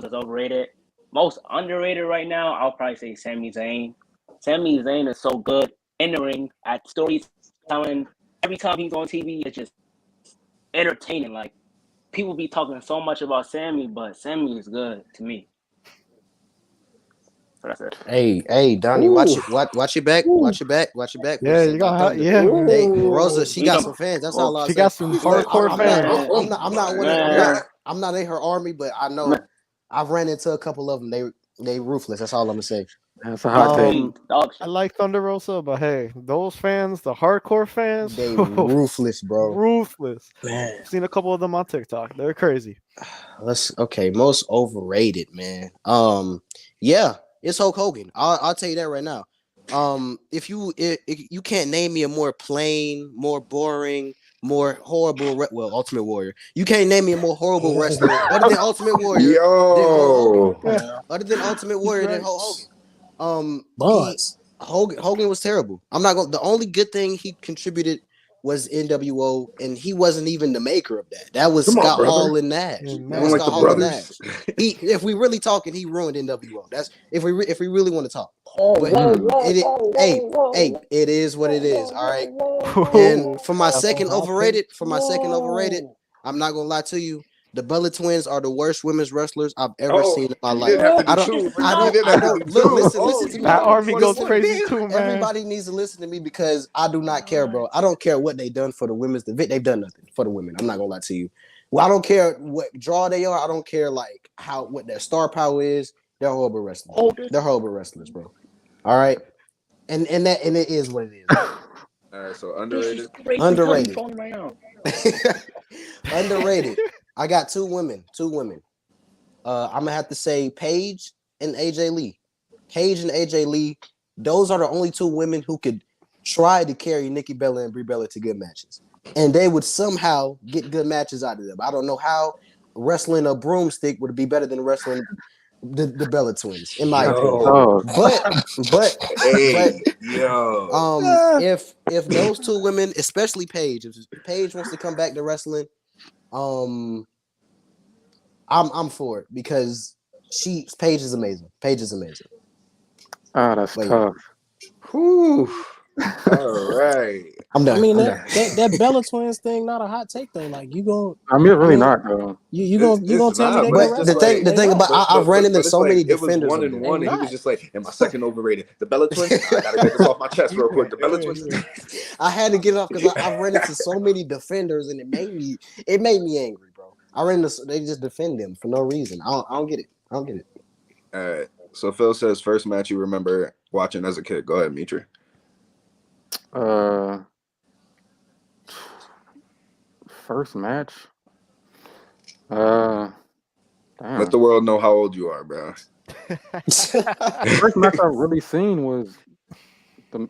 is overrated. Most underrated right now, I'll probably say Sami Zayn. Sami Zayn is so good in the ring at storytelling. Every time he's on TV, it's just entertaining. Like, people be talking so much about Sammy, but Sammy is good to me. So that's it. Hey, Donnie, watch your back. Yeah, you got man. Hey, Rosa, she got some fans. That's all I say. She got some hardcore fans. I'm not in her army, but I know I've ran into a couple of them. They ruthless. That's all I'm gonna say. That's a hot take. I like Thunder Rosa, but hey, those fans, the hardcore fans, they ruthless, bro. Ruthless. Man, I've seen a couple of them on TikTok. They're crazy. Most overrated, man. Yeah, it's Hulk Hogan. I'll tell you that right now. If you can't name me a more plain, more boring, more horrible, Ultimate Warrior. You can't name me a more horrible wrestler other than Ultimate Warrior. Other than Ultimate Warrior than Hulk Hogan. Hogan was terrible. I'm not going. The only good thing he contributed was NWO, and he wasn't even the maker of that. That was Scott Hall and Nash. If we really talking, he ruined NWO. That's if we really want to talk. It is what it is. All right. And for my second overrated, I'm not gonna lie to you. The Bella Twins are the worst women's wrestlers I've ever seen in my life. I don't listen to me. That army goes crazy too, man. Everybody needs to listen to me because I do not care, bro. I don't care what they've done for the women's division. They've done nothing for the women. I'm not gonna lie to you. Well, I don't care what draw they are. I don't care like what their star power is. They're horrible wrestlers. They're horrible wrestlers, bro. All right, and it is what it is. All right, so underrated. Underrated. I got two women. I'm gonna have to say Paige and AJ Lee. Paige and AJ Lee. Those are the only two women who could try to carry Nikki Bella and Brie Bella to good matches, and they would somehow get good matches out of them. I don't know how wrestling a broomstick would be better than wrestling the Bella Twins, in my opinion. If those two women, especially Paige, if Paige wants to come back to wrestling, I'm for it because Paige is amazing. Oh, that's tough. Whew. All right. I'm done. I mean, that Bella Twins thing, not a hot take though. Like, you gonna? I mean, it's really not though. You gonna tell me that? But the thing about I've ran into so many defenders. It was 1-1, and he was just like, "Am I second overrated?" The Bella Twins. I gotta get this off my chest real quick. The Bella Twins. I had to get it off because I've run into so many defenders, and it made me angry, bro. They just defend them for no reason. I don't get it. All right. So Phil says first match you remember watching as a kid. Go ahead, Mitri. First match. Damn. Let the world know how old you are, bro. The first match I really seen was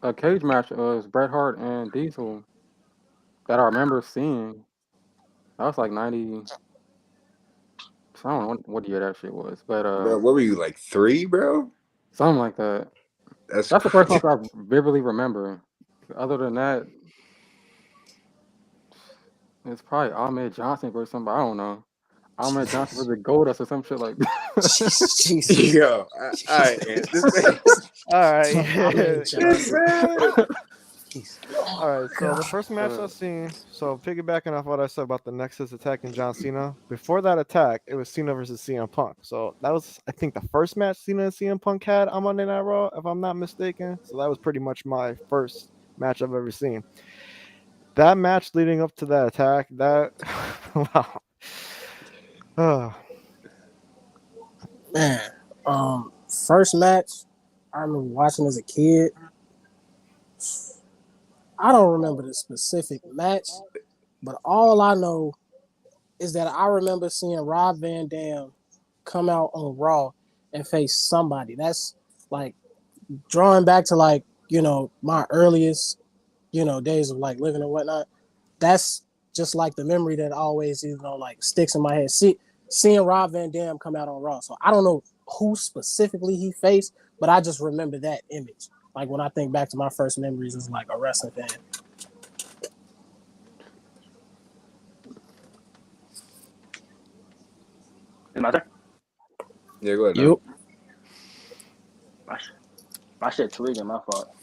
a cage match was Bret Hart and Diesel that I remember seeing. That was like 90. I don't know what year that shit was, but Bro, what were you like 3, bro? something like that. That's That's the first crazy. match I vividly remember. Other than that, it's probably Ahmed Johnson versus somebody. I don't know. Ahmed Johnson versus Goldust or some shit like that. Jesus. Yo, all right, man. This man, All right. Ahmed this man. All right, so the first match I've seen, so piggybacking off what I said about the Nexus attacking John Cena, before that attack, it was Cena versus CM Punk. So that was, I think, the first match Cena and CM Punk had on Monday Night Raw, if I'm not mistaken. So that was pretty much my first match I've ever seen. That match leading up to that attack, that, wow. Man, first match I remember watching as a kid. I don't remember the specific match, but all I know is that I remember seeing Rob Van Dam come out on Raw and face somebody. That's like drawing back to like, my earliest, days of like living and whatnot. That's just like the memory that always, like sticks in my head. Seeing Rob Van Dam come out on Raw. So I don't know who specifically he faced, but I just remember that image. Like when I think back to my first memories as like a wrestling fan. Is my turn? Yeah, go ahead. Yep. My shit tweaking, my fault.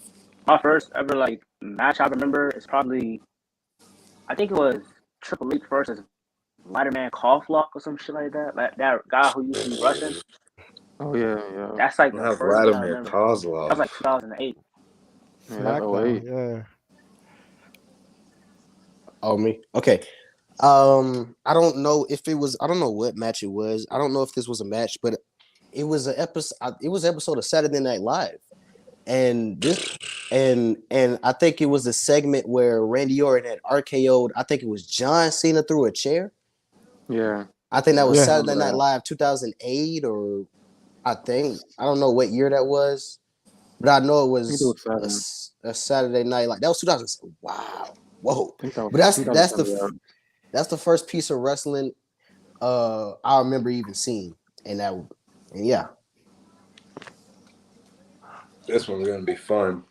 My first ever like match I remember is probably, I think it was Triple H versus Lighterman Coughlok or some shit like that. Like that guy who used to be Russian. Oh yeah. That's like the We'll have first thing I Vladimir remember. That was Kozlov. like 2008. Yeah, that's 08. Yeah. Oh, me? Okay. I don't know if it was. I don't know what match it was. I don't know if this was a match, but it was an episode. It was an episode of Saturday Night Live, and this, and I think it was a segment where Randy Orton had RKO'd. I think it was John Cena through a chair. Yeah. I think that was Yeah. Saturday Night Live 2008, or I don't know what year that was, but I know it I think it was was a Saturday Night Like that was 2000. Wow, whoa! I think that was But that's 2007, yeah. that's the first piece of wrestling I remember even seeing, and yeah. This one's gonna be fun.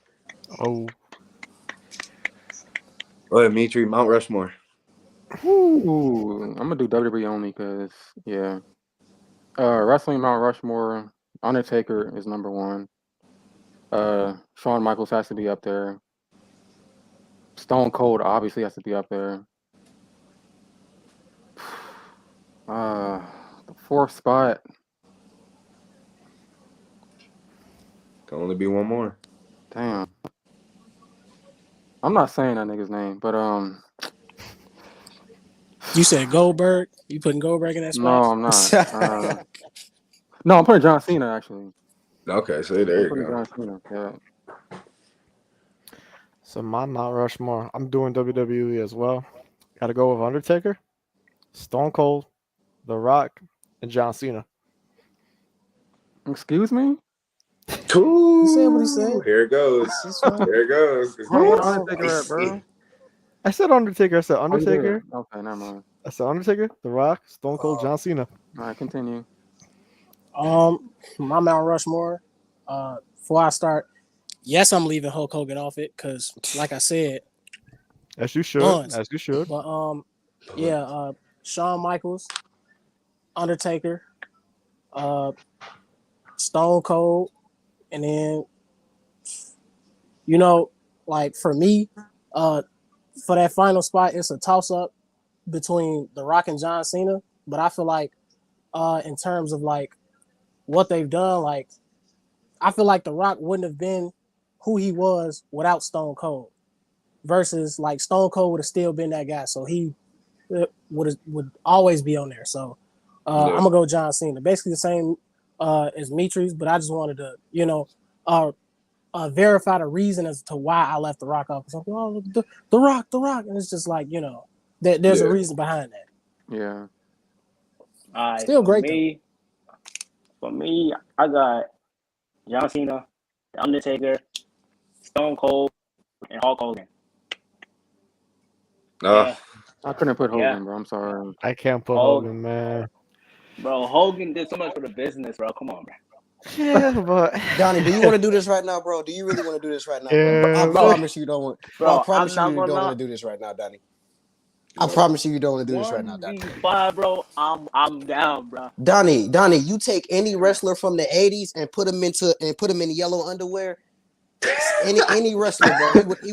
Oh. Go ahead, Mitri, Mount Rushmore. Ooh, I'm gonna do WWE only because yeah. Wrestling Mount Rushmore, Undertaker is number one. Shawn Michaels has to be up there. Stone Cold obviously has to be up there. The fourth spot. Can only be one more. Damn. I'm not saying that nigga's name, but You said Goldberg? You putting Goldberg in that spot? no, I'm not. No, I'm putting John Cena actually. Okay, so there I'm you putting go. John Cena. Yeah. So my Mount Rushmore, I'm doing WWE as well. Got to go with Undertaker, Stone Cold, The Rock, and John Cena. Excuse me? He said what he said. Here it goes. Here it goes. Bro, what Undertaker at, bro? I said Undertaker. I said Oh, you did? Undertaker. Okay, never mind. I said Undertaker, The Rock, Stone Cold, John Cena. All right, continue. My Mount Rushmore. Before I start, yes, I'm leaving Hulk Hogan off it because, like I said, As you should. Buns. As you should. but Shawn Michaels, Undertaker, Stone Cold, and then like for me, for that final spot, it's a toss up between The Rock and John Cena. But I feel like, in terms of like what they've done, like I feel like The Rock wouldn't have been who he was without Stone Cold. Versus like Stone Cold would have still been that guy, so he would always be on there. So I'm gonna go John Cena. Basically the same as Mitri's, but I just wanted to verify the reason as to why I left The Rock off. So, the Rock, and it's just like there's a reason behind that. Yeah. Still great Me, For me, I got John Cena, The Undertaker, Stone Cold, and Hulk Hogan. Yeah, I couldn't put yeah. Hogan, bro. I'm sorry. I can't put Hulk, Hogan, man. bro. Hogan did so much for the business, bro. Come on, bro. Yeah, but Donnie, do you want to do this right now, bro? Do you really want to do this right now, bro? Yeah, I bro. promise you don't want. Bro, I Bro, promise I'm you not you gonna don't lie. want to do this right now, Donnie. I promise you don't want to do this right now, Donnie. 1v5, bro. I'm down, bro. Donnie, you take any wrestler from the '80s and put him in yellow underwear. Any wrestler, bro, he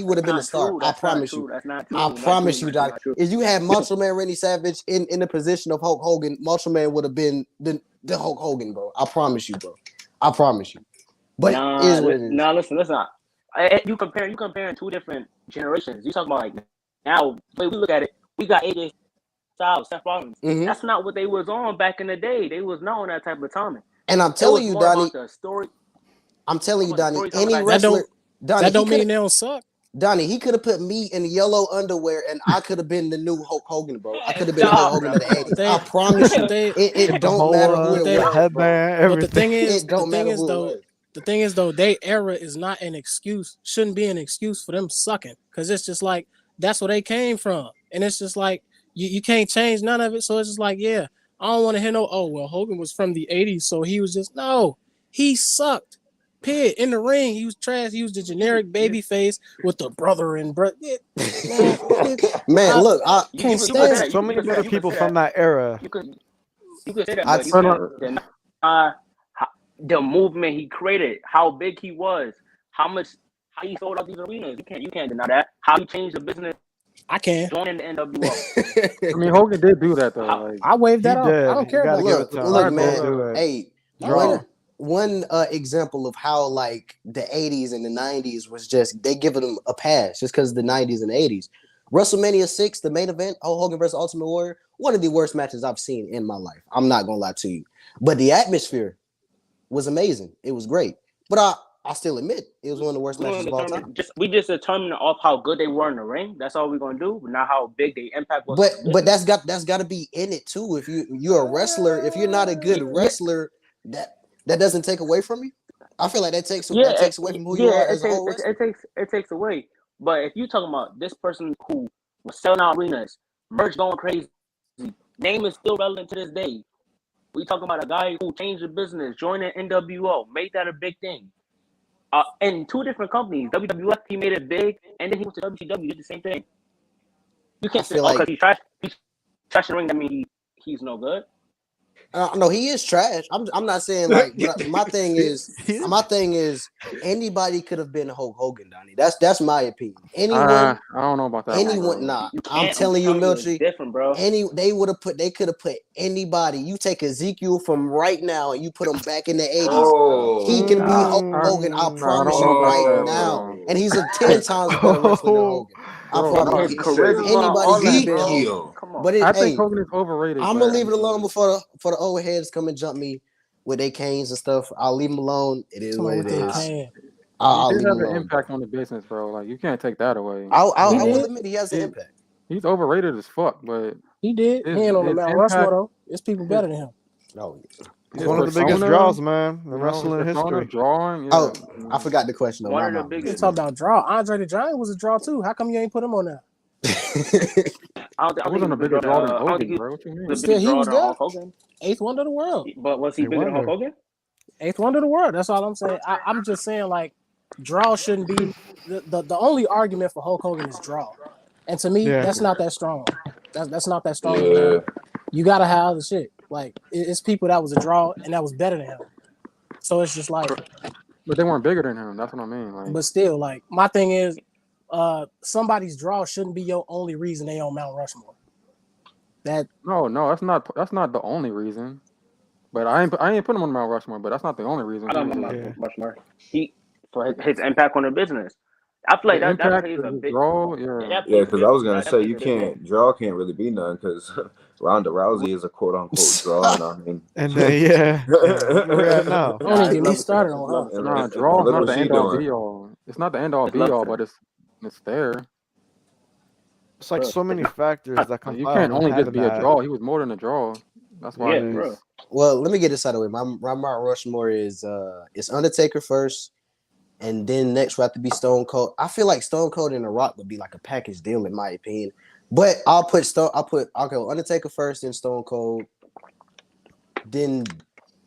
would have been a star. I promise you. That's not true. I promise you, That's Donnie. not true. If you had Macho Man Randy Savage in the position of Hulk Hogan, Macho Man would have been the Hulk Hogan, bro. I promise you, bro. I promise you. But Nah, it is what it is. nah, listen. You comparing two different generations. You talking about like now, the way we look at it, we got AJ Styles, Seth Rollins. Mhm. That's not what they was on back in the day. They was not on that type of timing. And I'm It was telling you, more Donnie. about the story. I'm telling you, about the Donnie. storytelling Any back then. wrestler, Donnie, That he don't mean coulda- they don't suck. Donnie, he could have put me in yellow underwear, and I could have been the new Hulk Hogan, bro. I could have been Nah, Hulk Hogan bro. of the '80s. They- I promise you, they- it the don't whole matter who it they- was, bro. headband, But the everything. thing is, It don't matter who it was. the thing is though, their era is not an excuse. Shouldn't be an excuse for them sucking, because it's just like that's where they came from, and it's just like you can't change none of it. So it's just like, yeah, I don't want to hear no. Oh well, Hogan was from the '80s, so he was just no. He sucked. Period. In the ring, he was trash. He was the generic baby face with the brother and brother. Man, look, I You can't could stand say it. that. So You many could better say people that. from that era. You could say that, I'd but you say- can't deny the movement he created, how big he was, how he sold out these arenas. You can't deny that. How he changed the business, I can. joining the NWO. I mean, Hogan did do that though. Like, I waved that He off. I did. don't You care gotta about give that. it to him. look, Alright, man. Do it. Hey, Draw. one example of how like the '80s and the '90s was just they giving them a pass just because the '90s and the '80s. WrestleMania 6, the main event, Hulk Hogan versus Ultimate Warrior, one of the worst matches I've seen in my life. I'm not gonna lie to you, but the atmosphere was amazing. It was great, but I still admit it was one of the worst matches of all time. We just determine off how good they were in the ring. That's all we're gonna do, not how big the impact was. But that's got to be in it too. If you're a wrestler, if you're not a good wrestler, that doesn't take away from you. I feel like that takes away from who you are as a whole wrestler. It takes away. But if you're talking about this person who was selling out arenas, merch going crazy, name is still relevant to this day. We talking about a guy who changed the business, joined the NWO, made that a big thing. In two different companies, WWF, he made it big, and then he went to WCW, did the same thing. You can't say, because he's trash in the ring, that means he's no good. No, he is trash. I'm not saying like. But my thing is anybody could have been Hulk Hogan, Donnie. That's my opinion. Anyone. I don't know about that. Anyone, nah. I'm telling you, Milchie. Different, bro. They could have put anybody. You take Ezekiel from right now and you put him back in the '80s. Oh, He can be Hulk Hogan. I promise you right now. And he's a 10 times better wrestler than Hogan. I promise you. Anybody can be Hogan. But I think Hogan is overrated. I'm gonna leave it alone before the old heads come and jump me with their canes and stuff. I'll leave them alone. It is what it is. I'll He leave has him an alone. impact on the business, bro. Like you can't take that away. I will admit he has an impact. He's overrated as fuck, but He did. He ain't on the Mount Rushmore though. It's people better than him. No. He's one of the biggest draws, man, in wrestling history. Drawing. Oh, I forgot the question. One of the biggest. You talk about draw. Andre the Giant was a draw too. How come you ain't put him on there? I wasn't a bigger draw than Hogan, bro. What you mean? Still, he was Hulk good. Hogan. Eighth wonder of the world. But was he bigger than Hulk Hogan? Eighth wonder of the world. That's all I'm saying. I'm just saying like draw shouldn't be the only argument for Hulk Hogan is draw, and to me that's not that strong. That's not that strong. Yeah. You gotta have other shit. Like it's people that was a draw and that was better than him. So it's just like, but they weren't bigger than him. That's what I mean. Like, but still, like my thing is, somebody's draw shouldn't be your only reason they on Mount Rushmore. No, that's not the only reason. But I ain't putting him on Mount Rushmore. But that's not the only reason. I don't know Mount Rushmore. For his impact on the business. I feel like that plays a big role. Yeah, because I was gonna say draw can't really be none because Ronda Rousey is a quote unquote draw. And I mean, and then where at now? Don't even get me started on her. Nah, draw is not the end all be all. It's not the end all be all, but it's there. It's like so many factors that come. You can't only just be a draw. He was more than a draw. That's why. bro. Well, let me get this out of the way. My Mount Rushmore is it's Undertaker first, and then next would have to be Stone Cold. I feel like Stone Cold and The Rock would be like a package deal in my opinion. But I'll go Undertaker first, then Stone Cold, then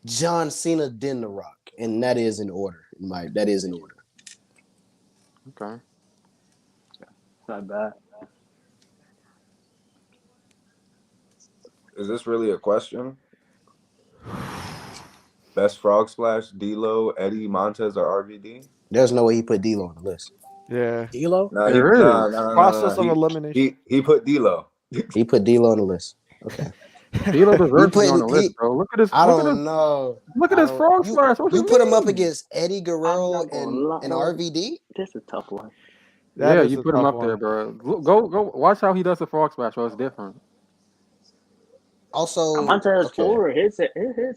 John Cena, then The Rock, and that is in order. That is in order. Okay. Not bad. Is this really a question? Best frog splash, D'Lo, Eddie, Montez, or RVD? There's no way he put D'Lo on the list. Yeah. D'Lo. Nah, There is. Process of elimination. He put D'Lo. He put D'Lo on the list. Okay. D'Lo deserves to be on the put- list, bro. Look at this. I Look at don't this. know. Look at I this don't- frog splash. What You you put him up mean? against Eddie Guerrero I'm not gonna lie. and RVD? This is a tough one. That Yeah, is you a put him tough up there, one. bro. Go watch how he does the frog splash, bro. It's different. Also, Montez okay. Ford, his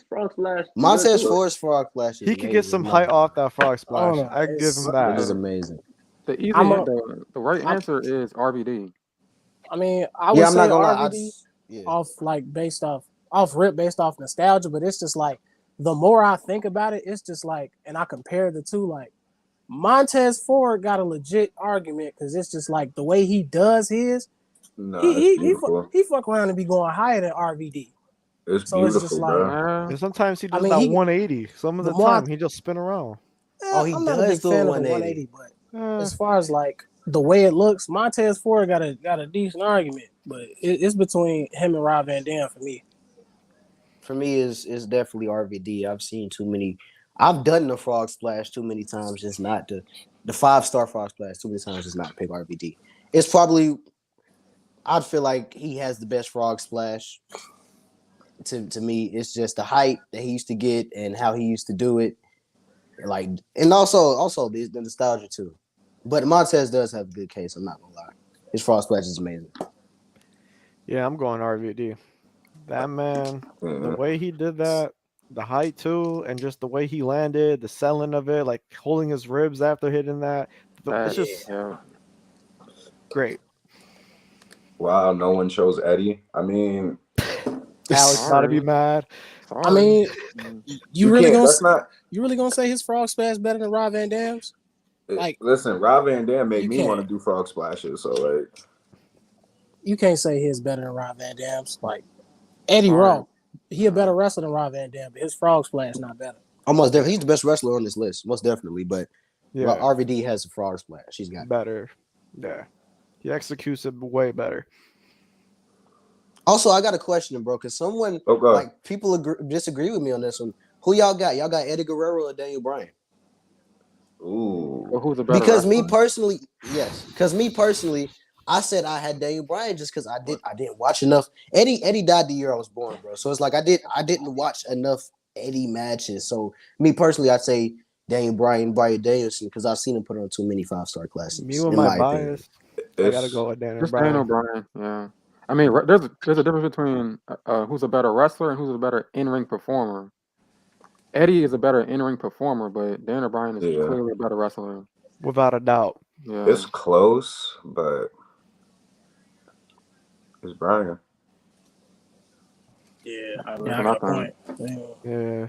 frog splash. Montez Ford's frog splash. He could get some height off that frog splash. no, I give it's- him That is that. amazing. The easy, the right I'm- answer is RVD. I mean, I would Yeah, I'm say not gonna lie. RVD Yeah. off like based off nostalgia, but it's just like the more I think about it, it's just like, and I compare the two, like Montez Ford got a legit argument because it's just like the way he does his, No, he it's beautiful. he fuck around and be going higher than RVD. It's so it's beautiful, just like- bro. Yeah. And sometimes he I does mean, that he- 180. Some of the the more I- time he just spin around. Oh, he I'm not a does big do a fan of the 180. 180, but Eh, as far as like the way it looks, Montez Ford got a decent argument, but it's between him and Rob Van Dam for me. For me, is definitely RVD. I've seen too many. I've done the frog splash too many times, just not the 5-star frog splash too many times, just not to pick RVD. It's probably, I'd feel like he has the best frog splash. To me, it's just the height that he used to get and how he used to do it, like, and also the nostalgia too. But Montez does have a good case. I'm not gonna lie. His frog splash is amazing. yeah, I'm going RVD. That man, the Mhm. way he did that, the height too, and just the way he landed, the selling of it, like holding his ribs after hitting that. It's just Yeah. great. Wow, no one chose Eddie. I mean, Alex gotta be Sorry. mad. Sorry. I mean, you really can't. gonna That's not. you really gonna say his frog splash better than Rob Van Dam's? Like- Listen, Rob Van Dam made You me can't. want to do frog splashes. So like, You can't say his better than Rob Van Dam's. Like Eddie Sorry. Raw, he a better wrestler than Rob Van Dam, but his frog splash not better. Almost definitely, he's the best wrestler on this list, most definitely. But Yeah, RVD has a frog splash. He's got. better. Yeah, he executes it way better. Also, I got a question, bro. Because someone okay, like people disagree with me on this one. Who y'all got? Y'all got Eddie Guerrero or Daniel Bryan? ooh, Well, who's a better Because me wrestler? personally, yes. Because me personally, I said I had Daniel Bryan just because I didn't watch enough. Eddie died the year I was born, bro. So it's like I didn't watch enough Eddie matches. So me personally, I'd say Daniel Bryan, Bryan Danielson, because I've seen him put on too many 5-star classics. Me with in my opinion. bias, I gotta it's go with Daniel Just Daniel Bryan. Bryan. Yeah. I mean, there's a difference between who's a better wrestler and who's a better in-ring performer. Eddie is a better in-ring performer, but Daniel Bryan is Yeah. clearly a better wrestler. Without a doubt. Yeah. it's close, but it's Brian. Yeah, I Yeah, I got a point. Yeah,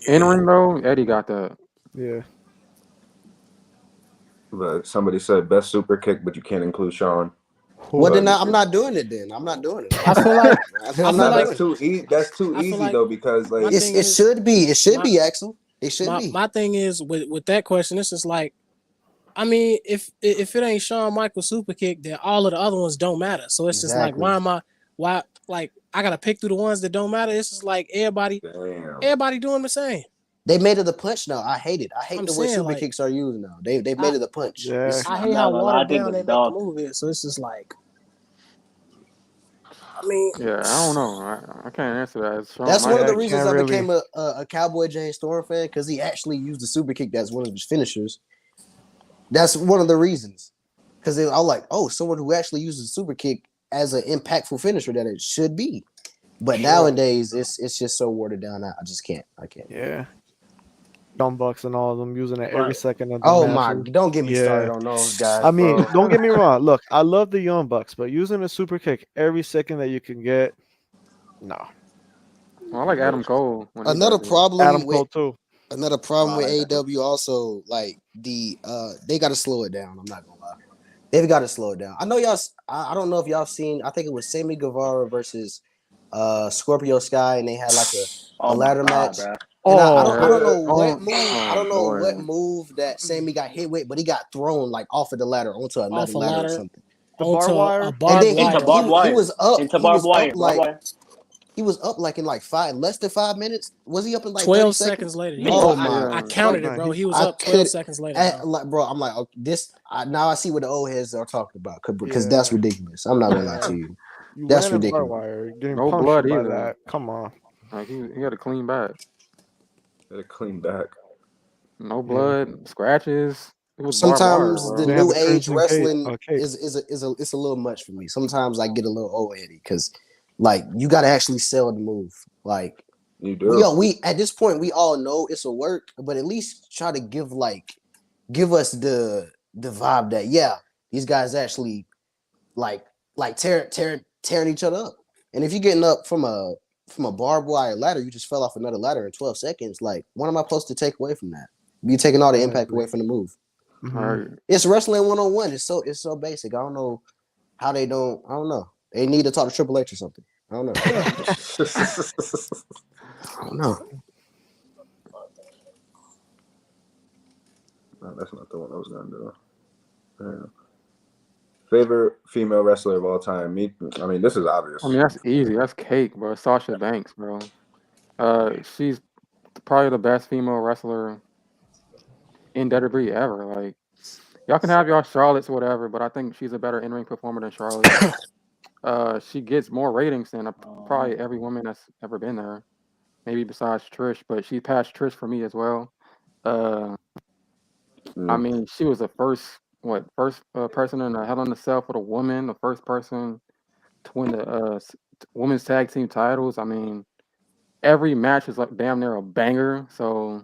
In-ring though, Eddie got that. yeah. But somebody said best super kick, but you can't include Sean. Well, then But- I'm not doing it. Then I'm not doing it. I feel like I'm feel not Nah, like- doing that's too easy. That's too I feel easy like though, because my like it. thing It is- should be. It should my- be, Axel. It should my, be. my thing is with that question, it's just like, I mean, if it ain't Shawn Michaels super kick, then all of the other ones don't matter. So it's just like, Exactly. why like I gotta pick through the ones that don't matter? It's just like everybody damn. doing the same. They made it a punch now. I hate it. I hate I'm the way saying, super like- kicks are used now. They made it a punch. Yeah. It's- I I'm hate not how gonna lie, I watered think down it's they make dog. the move is. So it's just like, I mean, Yeah, I don't know. I can't answer that. It's Shawn That's one of the I reasons can't I really- became a Cowboy James Storm fan, because he actually used the super kick. That's one of his finishers. That's one of the reasons. Because I'm like, oh, someone who actually uses the super kick as an impactful finisher that it should be. But nowadays, it's just so watered down. I just can't. I can't. Yeah. Dumb Bucks and all of them using it every Right. second of the Oh my! matches. Don't get me Yeah. started on those guys. I mean, bro. don't get me wrong. Look, I love the Young Bucks, but using a super kick every second that you can get, no. Well, I like Adam Cole when he Another does it. problem Adam with Cole too. AEW also, like they got to slow it down. I'm not gonna lie, they've got to slow it down. I know y'all. I don't know if y'all seen. I think it was Sammy Guevara versus Scorpio Sky, and they had like a Oh my ladder God, match. bro. And I Oh, don't know Oh, what move. oh, I don't know boy. what move that Sammy got hit with, but he got thrown like off of the ladder onto another Off a ladder or ladder something. the onto barbed a wire. And barbed then Into wire. barbed he wire. was up. Into He barbed was up wire. like Barbed wire. he was up like in like less than 5 minutes. Was he up in like 12 30 seconds later. Minute. Oh Yeah. my! I counted it, Man, bro. he- He was I up 12 could, seconds later, bro. like, bro. I'm like, okay, now I see what the old heads are talking about because Yeah. that's ridiculous. I'm not gonna lie Yeah. to you. You That's land in barbed ridiculous. wire, getting No punched blood by either. that. Come on. Like he had a clean back. Get a clean back. No blood, scratches. It was barbed Sometimes wire, the They bro. had new the age Crimson wrestling Cape. it's a little much for me. Sometimes I get a little old heady because like you got to actually sell the move. Like You do. we at this point we all know it's a work, but at least try to give us the vibe that these guys actually like tearing each other up. And if you're getting up from a barbed wire ladder, you just fell off another ladder in 12 seconds. Like, what am I supposed to take away from that? You're taking all the impact away from the move. Mhm. Right. It's wrestling 101. It's so basic. I don't know how they don't. I don't know. They need to talk to Triple H or something. I don't know. I don't know. No, that's not the one I was gonna do. Yeah. Favorite female wrestler of all time? I mean, this is obvious. I mean, that's easy. That's cake, bro. Sasha Banks, bro. She's probably the best female wrestler in WWE ever. Like, y'all can have y'all Charlottes or whatever, but I think she's a better in-ring performer than Charlotte. She gets more ratings than probably every woman that's ever been there. Maybe besides Trish, but she passed Trish for me as well. I mean, she was the first person in a Hell in a Cell for the woman, the first person to win the women's tag team titles. I mean, every match is like damn near a banger. So,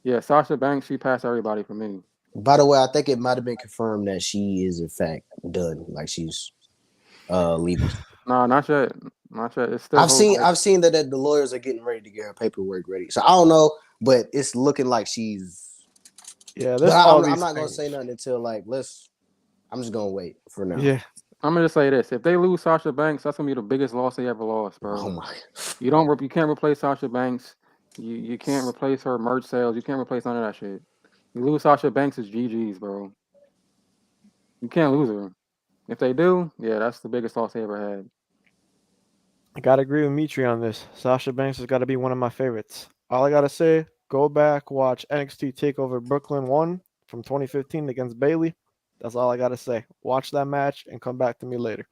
yeah, Sasha Banks, she passed everybody for me. By the way, I think it might have been confirmed that she is in fact done. Like she's leaving. Nah, not yet. Not yet. It's still I've seen that the lawyers are getting ready to get her paperwork ready. So I don't know, but it's looking like she's. Yeah, But there's all I'm these not gonna things. say nothing until like I'm just gonna wait for now. Yeah, I'm gonna just say this: if they lose Sasha Banks, that's gonna be the biggest loss they ever lost, bro. Oh my. You can't replace Sasha Banks. You can't replace her merch sales. You can't replace none of that shit. You lose Sasha Banks, it's GG's, bro. You can't lose her. If they do, yeah, that's the biggest loss they ever had. I gotta agree with Mitri on this. Sasha Banks has got to be one of my favorites. All I gotta say, go back, watch NXT Takeover Brooklyn 1 from 2015 against Bayley. That's all I gotta say. Watch that match and come back to me later.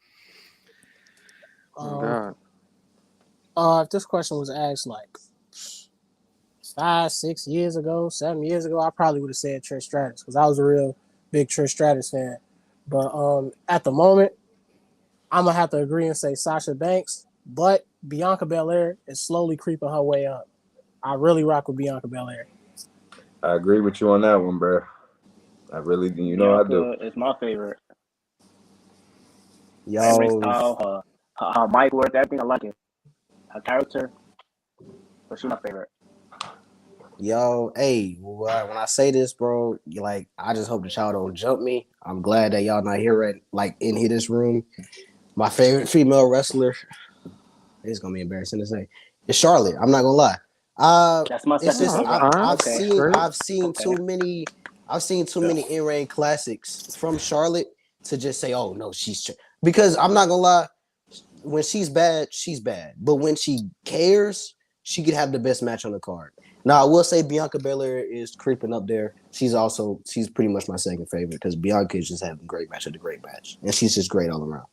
Oh, God. If this question was asked like 5, 6 years ago, 7 years ago, I probably would have said Trish Stratus because I was a real big Trish Stratus fan. But at the moment, I'm gonna have to agree and say Sasha Banks. But Bianca Belair is slowly creeping her way up. I really rock with Bianca Belair. I agree with you on that one, bro. I really, I do. It's my favorite. Yo, Every style, her mic work, everything, I like it. Her character, but she's my favorite. yo, hey, when I say this, bro, I just hope that y'all don't jump me. I'm glad that y'all not here in here this room. My favorite female wrestler, it's gonna be embarrassing to say, it's Charlotte. I'm not gonna lie. That's my It's second just favorite. I've seen too many in-ring classics from Charlotte to just say, oh no, because I'm not gonna lie, when she's bad, but when she cares, she could have the best match on the card. Now I will say Bianca Belair is creeping up there. She's pretty much my second favorite because Bianca is just having a great match after great match, and she's just great all around.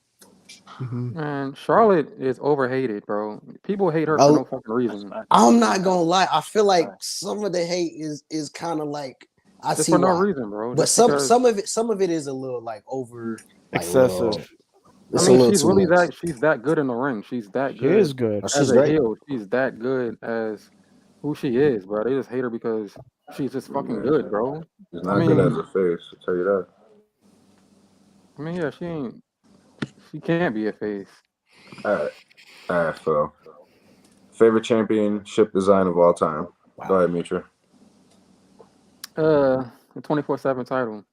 Man, Charlotte is overhated, bro. People hate her for no fucking reason. I'm not gonna lie. I feel like some of the hate is kind of like I Just see for no why. reason, bro. But Just some because- of it is a little like over Excessive. It's I mean, a little she's too really much. she's that good in the ring. She's that She good. is good. Oh, As she's a great. heel, she's that good as who she is, bro. They just hate her because she's just fucking good, bro. She's not good as a face, I'll tell you that. I mean, yeah, she can't be a face. All right, Phil. Favorite championship design of all time. Go ahead, Mitra. The 24/7 title.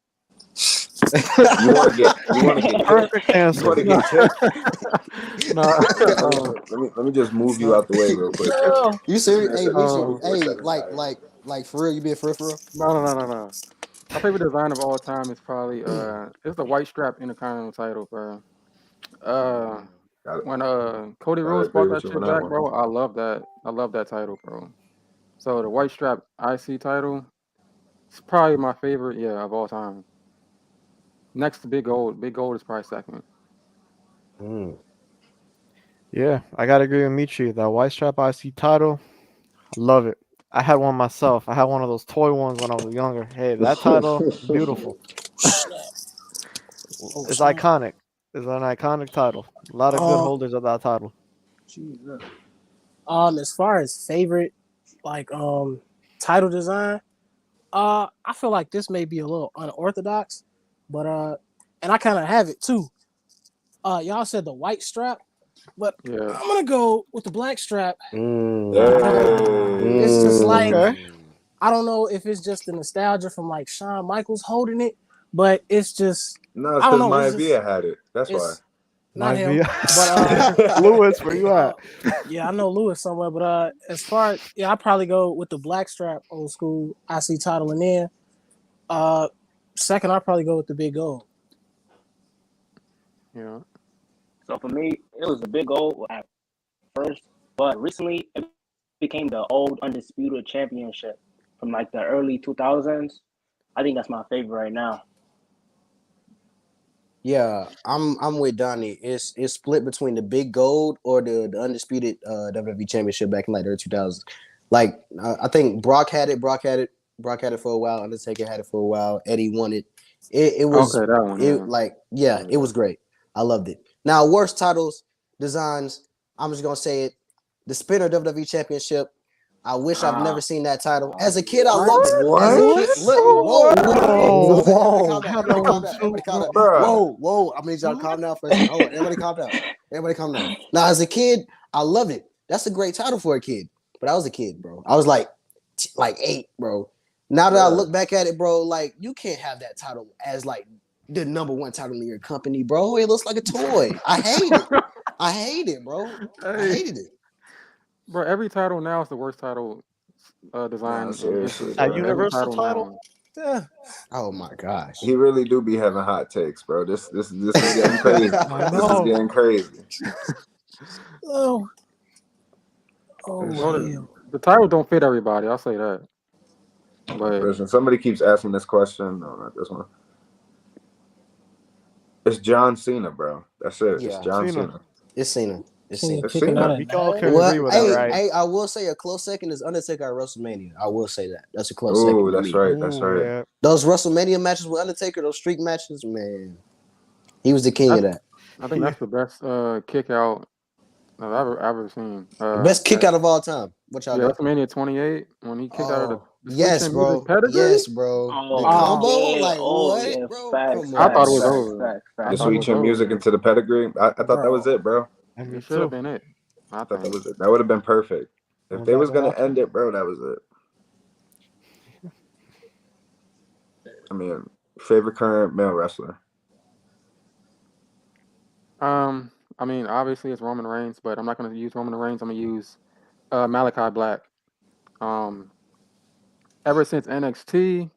You want to get Perfect you answer. want to get tipped? No, Let me just move you out the way real quick. No. You serious? Hey, Oh. Misha, hey, like for real, you being for real? no. My favorite design of all time is probably it's the white strap Intercontinental title, bro. When Cody Gotta Rhodes agree brought with that you shit on that back, one. bro, I love that. I love that title, bro. So the white strap IC title, it's probably my favorite, of all time. Next to Big Gold. Big Gold is probably second. Yeah, I gotta agree with Michi. That white strap IC title, love it. I had one myself. I had one of those toy ones when I was younger. Hey, that title, beautiful. Snap. It's snap. iconic. It's an iconic title. A lot of good holders of that title. Jesus. As far as favorite, like title design, I feel like this may be a little unorthodox, but and I kind of have it too. Y'all said the white strap, but Yeah. I'm gonna go with the black strap. Hey. It's just like Okay. I don't know if it's just the nostalgia from like Shawn Michaels holding it, but it's just No, it's I don't because know. Maya It's just Villa had it. That's why. it's not Might him, be. but Lewis, where you at? yeah, I know Lewis somewhere, but as far as I probably go with the black strap old school IC title, and then second I probably go with the big gold. Yeah. So for me, it was the big goal at first, but recently it became the old undisputed championship from like the early 2000s. I think that's my favorite right now. Yeah, I'm with Donnie. It's split between the big gold or the undisputed WWE championship back in like the early 2000s. Like I think Brock had it for a while. Undertaker had it for a while. Eddie won it. It was Okay, that one. Yeah. it was great. I loved it. Now worst titles designs. I'm just gonna say it. The Spinner WWE Championship. I wish I've never seen that title. As a kid, I loved it. As a kid, look, whoa, everybody calm down. Everybody calm down. Bruh. Whoa. I need y'all to calm down for a second. Hold on, everybody calm down. Now, as a kid, I love it. That's a great title for a kid. But I was a kid, bro. I was like 8, bro. Now that I look back at it, bro, like you can't have that title as like the number one title in your company, bro. It looks like a toy. I hate it, bro. I hated it. Bro, every title now is the worst title design. Nah, seriously, A bro. universal title? Yeah. Oh my gosh. He really do be having hot takes, bro. This is getting crazy. I This is know. getting crazy. Oh. Well, Hell. the title don't fit everybody. I'll say that. But Listen, somebody keeps asking this question. No, not this one. It's John Cena, bro. That's it. It's Yeah, John Cena. Cena. It's Cena. It's Can you Cena. It's kicking Cena. out We of all can bag? agree with that, right? Hey, I will say a close second is Undertaker at WrestleMania. I will say that. That's a close second. Ooh, for that's me. right. That's Ooh, right. yeah. Those WrestleMania matches with Undertaker, those streak matches, man. He was the king of that. I think that's the best kick out I've ever seen. Best kick out of all time. What y'all got? WrestleMania 28 when he kicked out of the yes, Switch and bro. Music pedigree. Yes, bro. Oh, the combo, yeah. like what, Yeah, bro? facts, Come I on, thought it was bro. over. facts. I The thought it switch was and over. music into the pedigree. I thought that was it, bro. And me It should have too. been it. I I thought that think. was it. That would have been perfect. If Was they that was the gonna option? end it, bro, that was it. I mean, favorite current male wrestler. I mean, obviously it's Roman Reigns, but I'm not gonna use Roman Reigns. I'm gonna use Malachi Black. Ever since NXT,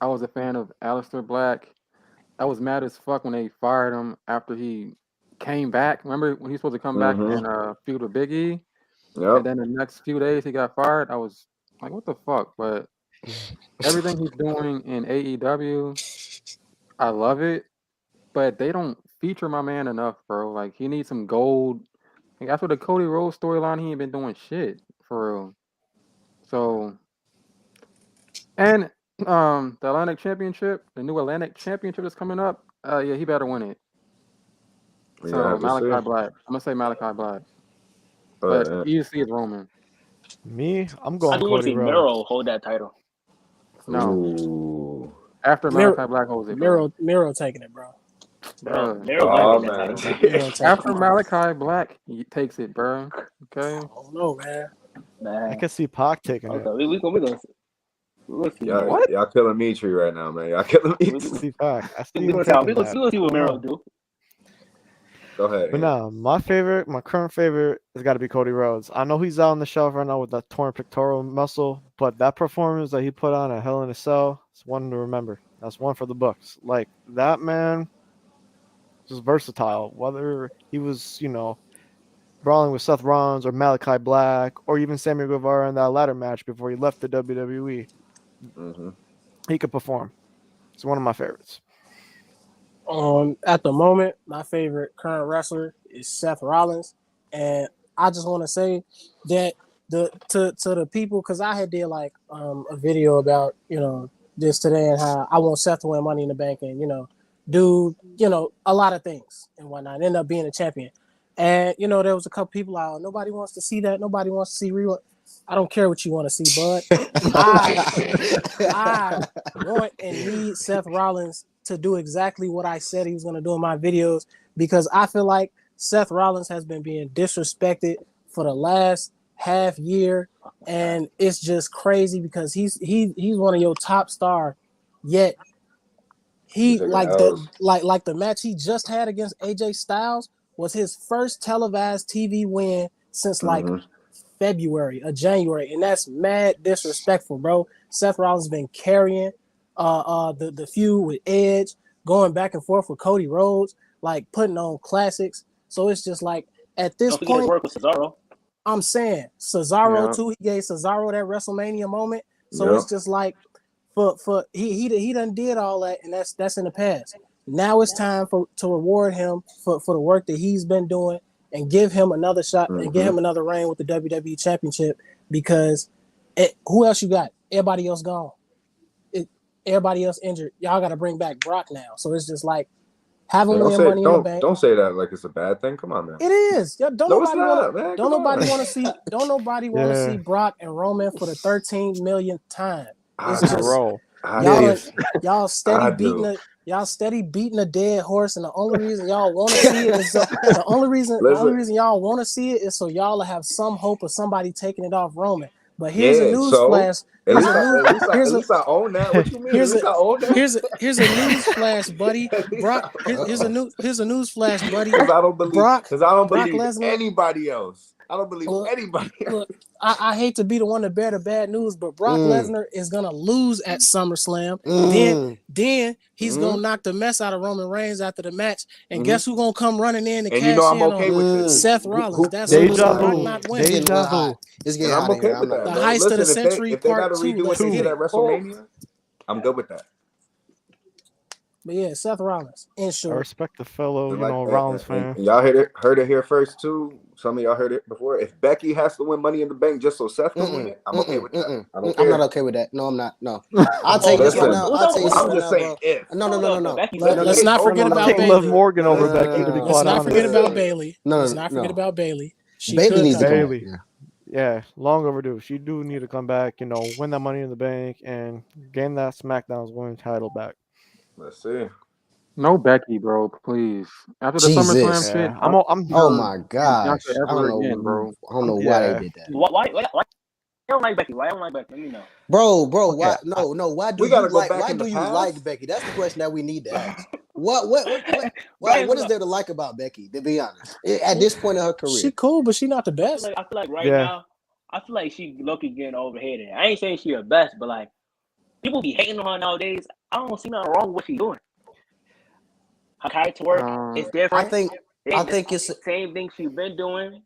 I was a fan of Aleister Black. I was mad as fuck when they fired him after he came back. Remember when he was supposed to come back and feud with Big E? Yep. And then the next few days he got fired. I was like, what the fuck? But everything he's doing in AEW, I love it. But they don't feature my man enough, bro. Like he needs some gold. Like after the Cody Rhodes storyline, he ain't been doing shit for real. So and the Atlantic Championship, the new Atlantic Championship that's coming up. Yeah, he better win it. We So have to Malachi see. Black. I'm gonna say Malachi Black. But Yeah. easily it's Roman. Me, I'm I going do want to Cody see Rhodes. Miro hold that title. No. Ooh. After Malachi Black holds it, bro. Miro taking it, bro. Bro, Bruh. Miro Oh gonna get that man. title, He gonna take After it. Malachi Black, he takes it, bro. Okay. I don't know, man. I man. can see Pac taking Okay, it. we'll see. Y'all, Man. What? y'all killing Mitri right now, man. Y'all killing We, I Mitri. see Pac. I see we him gonna taking see. that. We'll see what Miro Wow. do. Go ahead. But Ian. no, my current favorite has got to be Cody Rhodes. I know he's out on the shelf right now with that torn pectoral muscle, but that performance that he put on at Hell in a Cell is one to remember. That's one for the books. Like that man was versatile. Whether he was, brawling with Seth Rollins or Malachi Black or even Sammy Guevara in that ladder match before he left the WWE, Mm-hmm. he could perform. It's one of my favorites. At the moment, my favorite current wrestler is Seth Rollins, and I just want to say that to the people, because I had did like a video about this today and how I want Seth to win Money in the Bank and do a lot of things and whatnot, and end up being a champion. And there was a couple people out. Nobody wants to see that. Nobody wants to see real. I don't care what you want to see, bud. I want and need Seth Rollins to do exactly what I said he was going to do in my videos, because I feel like Seth Rollins has been being disrespected for the last half year, and it's just crazy because he's one of your top star, yet he Taking like L's. the match he just had against AJ Styles was his first televised TV win since like Mhm. February or January, and that's mad disrespectful, bro. Seth Rollins has been carrying the feud with Edge, going back and forth with Cody Rhodes, like putting on classics. So it's just like at this Don't forget his point, work with Cesaro. I'm saying Cesaro Yeah. too. He gave Cesaro that WrestleMania moment. So Yep. it's just like for he done did all that, and that's in the past. Now it's time to reward him for the work that he's been doing and give him another shot and give Mhm. him another reign with the WWE Championship, because who else you got? Everybody else gone. Everybody else injured. Y'all got to bring back Brock now. So it's just like have him Don't win say Money in the Bank. don't say that like it's a bad thing. Come on, man. It is. Yeah, don't No, it's nobody not, want man. don't Come nobody on. want to see don't nobody want to Yeah. see Brock and Roman for the 13 millionth time. I It's In a do. just row. I y'all do. Millions. y'all steady I beating do. y'all steady beating a dead horse, and the only reason y'all want to see it is so the only Listen. reason y'all want to see it is so y'all will have some hope of somebody taking it off Roman. But here's a Yeah. news So flash. at Here's least a news. Here's a I own that. What you mean? At here's least a I own that. here's a news flash, buddy. At least Brock. I own Here's a news flash, buddy. Because I don't believe. Brock Because I don't Brock believe Lesnar. anybody else. I don't believe Look, anybody else. Look, I hate to be the one to bear the bad news, but Brock Lesnar is gonna lose at SummerSlam. Then he's gonna knock the mess out of Roman Reigns after the match. And guess who's gonna come running in to And you know cash I'm in okay on with him? this. Seth Rollins. That's Deja Brock vu. not It's winning. getting Deja real vu. hot. It's getting And I'm hot in okay here. I'm with not that, The gonna bro. lie. heist of the Listen, century if they part gotta 2. redo Let's it and get get it. at WrestleMania, I'm good with that. But yeah, Seth Rollins. In I short, respect the fellow, And like Rollins and fan. y'all heard it here first too. Some of y'all heard it before. If Becky has to win Money in the Bank just so Seth can win it, I'm okay with that. I don't care. I'm not okay with that. No, I'm not. No. I'll tell you this right Listen, now. I'll tell you this I'm right just now, saying bro. if. No. Becky Let- said let's it. not forget I about take Bayley. Liv Morgan over No, Becky, to be no, let's quite not honest. forget about Listen. Bayley. No, Let's not forget no. about Bayley. She Bailey could needs to come come back. Bailey. back. Yeah. Yeah, long overdue. She do need to come back, win that Money in the Bank and gain that SmackDown's women's title back. Let's see. No Becky, bro. Please. After the Jesus. SummerSlam shit, Yeah, I'm Oh done my seeing gosh. Bianca I don't ever know. again, bro. I don't know why they yeah. did that. Why you don't like Becky? Why you don't like Becky? Let me know. Bro, Okay, why no, why do We gotta you go like back why in do the you past? like Becky? That's the question that we need to ask. What Brian, what is there to like about Becky, to be honest? At this point in her career. She cool, but she not the I best. feel like right Yeah. now, I feel like she lucky getting overheated. I ain't saying she the best, but like people be hating on her nowadays. I don't see nothing wrong with what she's doing. Her character work is different. I think it's same thing she's been doing.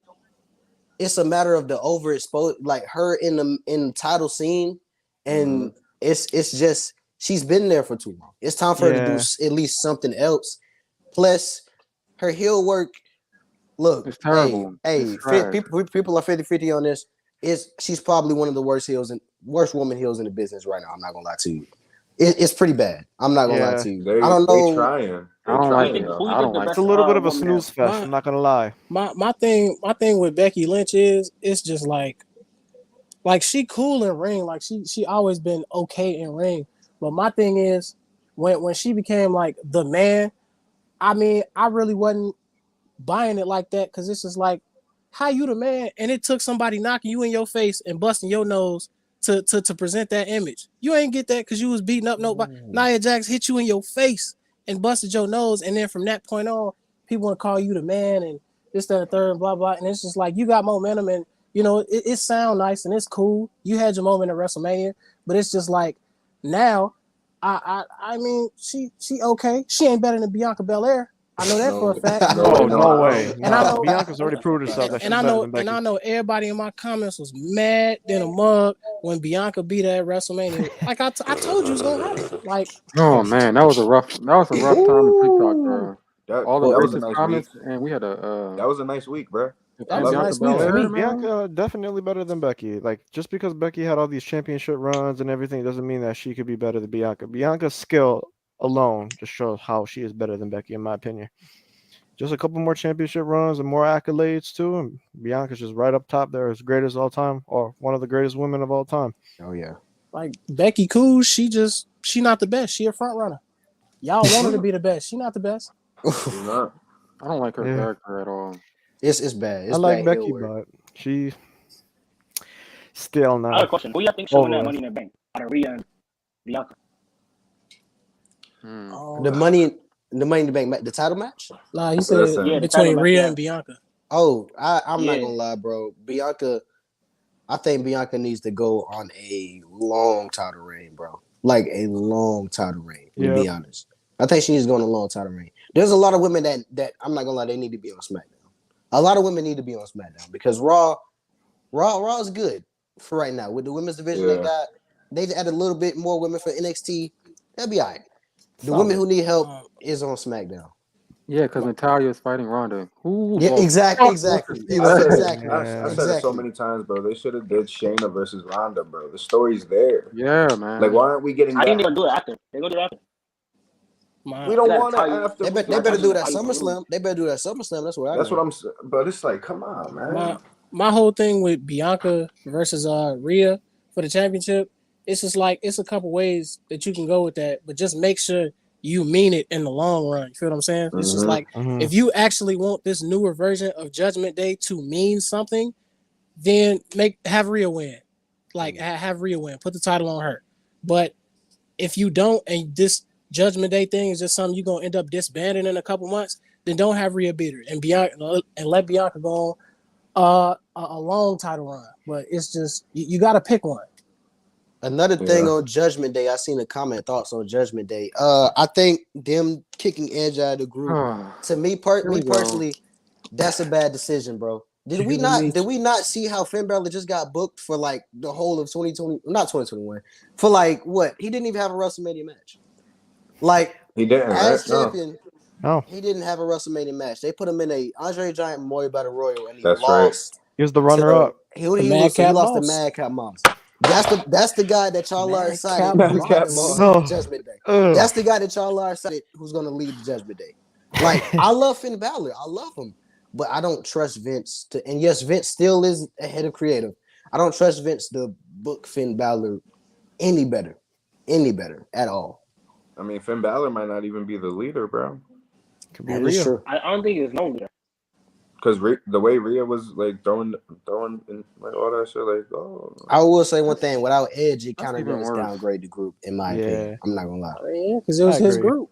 it's a matter of the overexposed, like her in the title scene, and it's just she's been there for too long. It's time for her to do at least something else. Plus, her heel work. Look, It's terrible. Hey, It's trash. people are 50-50 on this. She's probably one of the worst woman heels in the business right now. I'm not gonna lie to you. It's pretty bad. I'm not gonna lie to you. I don't know. They trying. I don't like trying, it. though. I don't like It's a little bit of a woman snooze ever? fest. I'm not gonna lie. My thing with Becky Lynch is it's just like she cool in ring, like she always been okay in ring. But my thing is when she became like the man, I mean, I really wasn't buying it like that because it's just like, how you the man? And it took somebody knocking you in your face and busting your nose to present that image. You ain't get that because you was beating up nobody. Nia Jax hit you in your face and busted your nose, and then from that point on, people want to call you the man and this, that, and third, and blah, blah. And it's just like you got momentum, and you know it sound nice and it's cool. You had your moment at WrestleMania, but it's just like now, I mean, she okay. She ain't better than Bianca Belair. I know that for a fact. No way. And I know Bianca's already proved herself that she's and I better know than Becky. and I know everybody in my comments was mad than a mug when Bianca beat her at WrestleMania. Like I told you, it's gonna happen. Like, Oh man, that was a rough time in TikTok, bro. All the that was a racist nice comments, week. and we had That was a nice week, bro. that was a Bianca nice week for Belair, me. man. Bianca definitely better than Becky. Like just because Becky had all these championship runs and everything doesn't mean that she could be better than Bianca. Bianca's skill alone just shows how she is better than Becky, in my opinion. Just a couple more championship runs and more accolades too, and Bianca's just right up top there as greatest all time or one of the greatest women of all time. Oh yeah. Like Becky cool, she not the best. She a front runner. Y'all want her to be the best. She not the best. She's not. I don't like her Yeah. character at all. It's bad. It's I like bad Becky, heel work. but she still I have a not. question. Who y'all think should win that Over. Money in the Bank? Out of Rhea and Bianca. Oh, The money in the bank, the title match. nah, he said Listen. Yeah, the between title match, Rhea yeah. and Bianca. Oh, I'm not Yeah. gonna lie, bro. Bianca, I think Bianca needs to go on a long title reign, bro. Like a long title reign. To be honest, I think she needs to go on a long title reign. There's a lot of women that I'm not gonna lie, they need to be on SmackDown. A lot of women need to be on SmackDown because Raw is good for right now with the women's division they Yeah. got. They add a little bit more women for NXT. That'll be all right. The Solid. women who need help is on SmackDown. Yeah, because Natalia is fighting Ronda. Who Yeah, the exactly. fuck wants to see I that? said, Exactly. I said it so Exactly. many times, bro. They should have did Shayna versus Ronda, bro. The story's there. Yeah, man. Like, why aren't we getting I think they're that? gonna do it after. They're gonna do it after. We don't They want it gotta tie you- after. They we better got do it. that SummerSlam. They better do that SummerSlam. That's what I. That's what I'm saying. But it's like, come on, man. My whole thing with Bianca versus Rhea for the championship, it's just like it's a couple ways that you can go with that, but just make sure you mean it in the long run. You feel what I'm saying? It's just Mhm. like if you actually want this newer version of Judgment Day to mean something, then have Rhea win. Like have Rhea win. Put the title on her. But if you don't, and this Judgment Day thing is just something you're gonna end up disbanding in a couple months, then don't have Rhea beat her and let Bianca go on a long title run. But it's just you got to pick one. Another thing on Judgment Day, I seen a comment thoughts on Judgment Day. I think them kicking Edge out of the group. To me, personally, that's a bad decision, bro. Did we not see how Finn Balor just got booked for like the whole of 2020? Not 2021. For like what? He didn't even have a WrestleMania match. Like he didn't. As right? champion, he didn't have a WrestleMania match. They put him in a Andre the Giant Memorial Battle Royal, and he That's lost. He was the runner-up. He lost to Madcap Moss. That's the guy that y'all are excited for Judgment Day. That's the guy that y'all are excited who's going to lead the Judgment Day. Like, I love Finn Balor. I love him. But I don't trust Vince to, and yes, Vince still is ahead of creative. I don't trust Vince to book Finn Balor any better at all. I mean, Finn Balor might not even be the leader, bro. Could be Rhea. Rhea. I don't think it's no leader. Because the way Rhea was like throwing and like all that shit, like I will say one thing: without Edge, it kind of even does worse. downgrade the group, in my opinion. I'm not gonna lie. Yeah, because it was his group.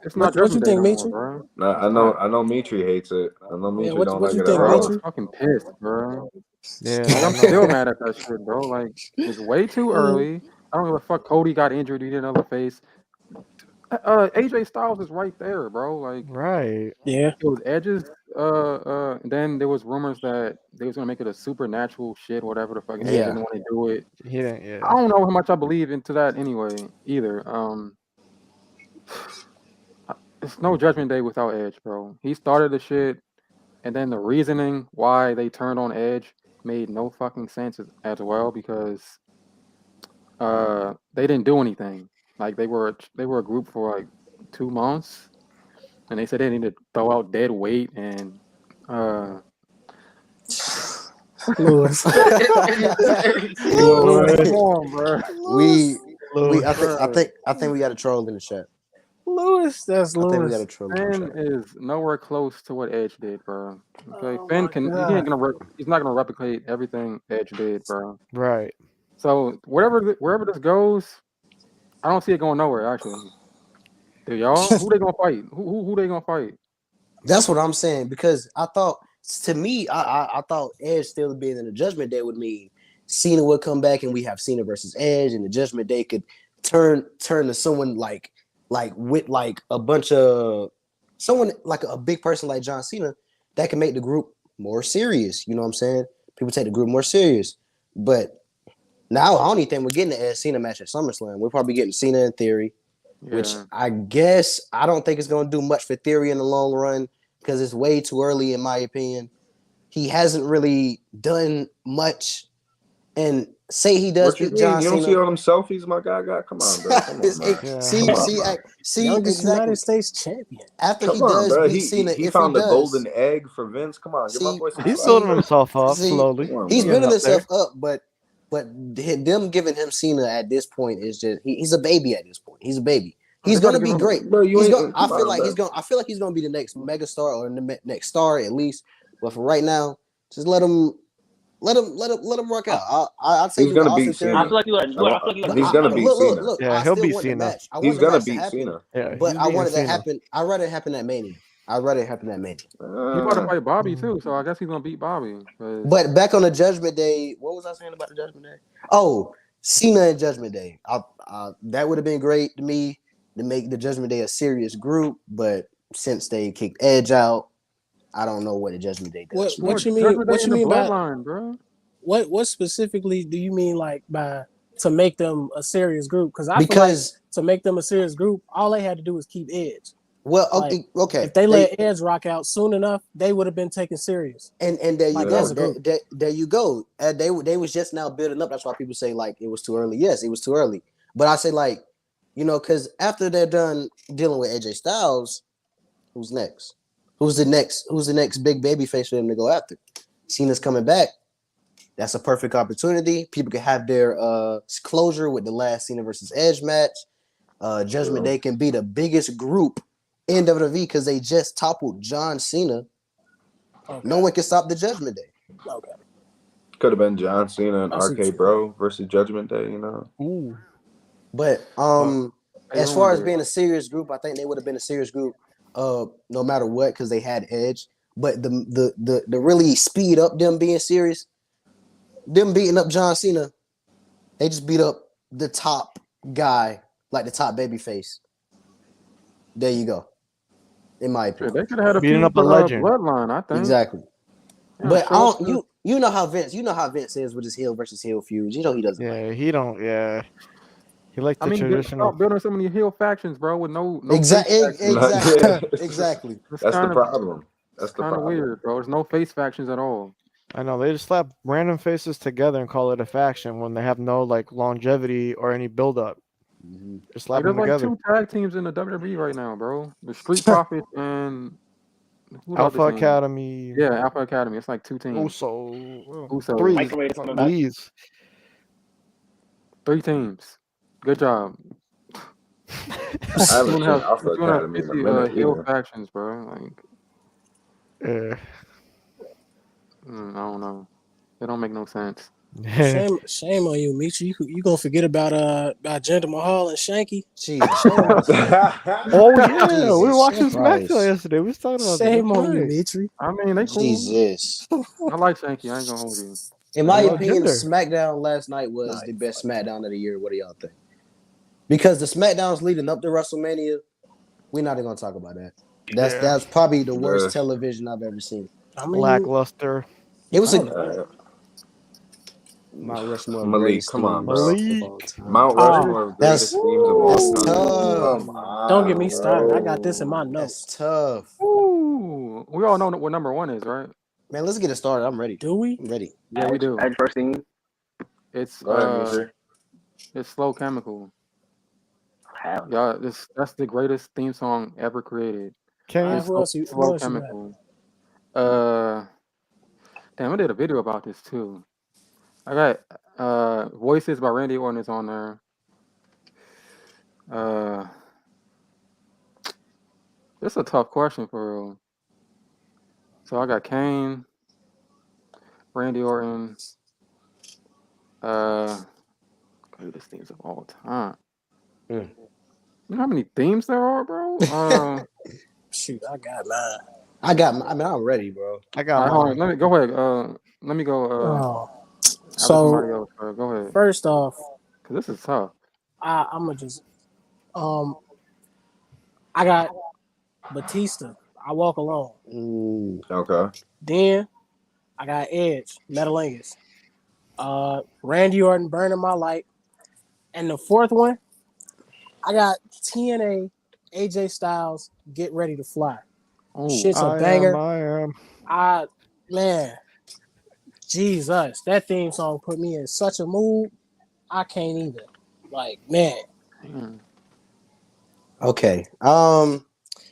It's not What you Judgment think, Day Mitri? no more, I know Mitri hates it. I know Mitri what don't you like it think, at all. Mitri? I'm fucking pissed, bro. Yeah, Like, I'm still mad at that shit, bro. Like, it's way too early. I don't give a fuck. Cody got injured. He did another face. AJ Styles is right there, bro. Like, right. Yeah. it was Edge's. Then there was rumors that they was gonna make it a supernatural shit, whatever the fuck. And Edge didn't want to do it. He didn't. Yeah. I don't know how much I believe into that anyway, either. It's no Judgment Day without Edge, bro. He started the shit, and then the reasoning why they turned on Edge made no fucking sense as well because they didn't do anything. Like they were a group for like 2 months, and they said they needed to throw out dead weight and Lewis. Come on, bro. I think we got a troll in the chat. Lewis, that's I think we Lewis. got a troll on Finn track. is nowhere close to what Edge did, bro. Okay, Oh Finn my can. He God. ain't gonna. He's not gonna replicate everything Edge did, bro. Right. So wherever this goes, I don't see it going nowhere. Actually, do y'all? Who they gonna fight? Who they gonna fight? That's what I'm saying because I thought, to me, I thought Edge still being in the Judgment Day would mean Cena would come back and we have Cena versus Edge, and the Judgment Day could turn to someone like with like a bunch of someone like a big person like John Cena that can make the group more serious. You know what I'm saying? People take the group more serious, but now I don't even think we're getting the Edge Cena match at SummerSlam. We're probably getting Cena in Theory. Which Yeah. I guess I don't think it's going to do much for Theory in the long run because it's way too early, in my opinion. He hasn't really done much. And say he does What you beat mean? John You don't see Cena. all them selfies, my guy? Come on, bro. Come on, man. Yeah. see, Come on, see, man. see, Youngest exactly. United States champion. After Come he on, does bro. beat Cena, He if found he the does, golden egg for Vince. Come on, give my see, boy some He's slack. building himself up see, slowly. Come on, he's man. building Getting up there. himself up, but them giving him Cena at this point is just he's a baby at this point. He's a baby. He's They gotta gonna give be him- great. Bro, you He's ain't. going. I Come feel on, like bro. he's going. I feel like he's going to be the next megastar or the next star at least. But for right now, just let him work out. I'd say He's do the gonna beat Austin Cena. I Theory. feel like you gotta. I feel like you gotta But He's beat gonna Cena. beat Cena. look. Yeah, I he'll still beat want the Cena. match. I He's want the gonna match to beat happen. Cena. Yeah, But he's I beating wanted to Cena. happen. I'd rather it happen at Mania. I'd rather it happen at Mania. He about to Uh, fight Bobby too, so I guess he's gonna beat Bobby. 'cause- But back on the Judgment Day, what was I saying about the Judgment Day? Oh, Cena and Judgment Day. That would have been great to me to make the Judgment Day a serious group. But since they kicked Edge out, I don't know what the Judgment Day does. Bro, What you mean? Judgment Day What in you the mean by bloodline, bro? what specifically do you mean like by to make them a serious group? Because I feel like Because to make them a serious group, all they had to do was keep Edge. well, Like, okay. If they let Edge rock out soon enough, they would have been taken serious. And there you Like, go. as a group. There you go. They was just now building up. That's why people say like it was too early. Yes, it was too early. But I say like, because after they're done dealing with AJ Styles, who's next? Who's the next big baby face for them to go after? Cena's coming back. That's a perfect opportunity. People can have their closure with the last Cena versus Edge match. Judgment Day can be the biggest group in WWE because they just toppled John Cena. Okay. No one can stop the Judgment Day. Okay. could have been John Cena and I see what RK you Bro versus Judgment Day. Ooh. But They as far as ruined it. being a serious group, I think they would have been a serious group no matter what because they had Edge. But the really speed up them being serious, them beating up John Cena, they just beat up the top guy, like the top baby face. There you go. In my Shit, opinion. they could have had a Beating feud up a for legend. bloodline, I think. Exactly. Yeah, But I sure. don't you know how Vince is with his heel versus heel feuds. You know he doesn't like Yeah, he don't. Yeah, he liked I the mean, traditional. stop building so many heel factions, bro, with no Exactly. face factions. Exactly. Yeah. Exactly. It's That's the kind of problem. That's the kind of problem. weird, bro. There's no face factions at all. I know they just slap random faces together and call it a faction when they have no like longevity or any build up. Just slap Like, there's them like together. 2 tag teams in the WWE right now, bro. The Street Profits and who the Alpha other team? Academy. Yeah, Alpha Academy. It's like 2 teams. Uso. Three. Microwave is coming back. Lees. 3 teams. Good job. I haven't seen Alpha Academy in a 50 minute heel either. factions, bro. Like, Yeah. I don't know. They don't make no sense. Shame on you, Michi. You gonna forget about Jinder Mahal and Shanky? Jesus Christ. Oh yeah, we were Jesus watching Christ. SmackDown yesterday. We was talking about Shame that. on you, Right. Mitri. I mean, they cool. Jesus. I like Shanky. I ain't gonna hold you. In my What about opinion, Jinder? SmackDown last night was Nah, the best SmackDown of the year. What do y'all think? Because the SmackDowns leading up to WrestleMania, we're not even gonna talk about that. Yeah. That's probably the worst Yeah. television I've ever seen. I mean, Lackluster. It was I a don't Mount Rushmore of Malik, greatest come on, themes bro. of all time. Mount Rushmore of greatest That's- themes of all that's time. tough. Come on, Don't get me bro. started. I got this in my notes. That's tough. Ooh, we all know what number 1 is, right? Man, let's get it started. I'm ready. Do we? I'm ready. Yeah, we do. Edge first theme. It's Go ahead, Mitri. it's Slow Chemical. Hell no. Yeah, that's the greatest theme song ever created. Can Alright, you? who else you Slow got? Chemical. Damn, I did a video about this too. I got Voices by Randy Orton is on there. This is a tough question for real. So I got Kane, Randy Orton, greatest themes of all time. Mm. You know how many themes there are, bro? Shoot, I got mine. I'm ready, bro. I got All right, hold on. mine. Let me go ahead. Let me go. Oh, Have somebody so else. Go ahead, first off, cause this is tough. I'm gonna just I got Batista. I walk alone. Okay. Then I got Edge, Metalingus. Randy Orton, Burning My Light. And the fourth one, I got TNA, AJ Styles, Get Ready to Fly. Oh, Shit's a I banger. am. Man, Jesus, that theme song put me in such a mood. I can't even. Like, man. man. Okay.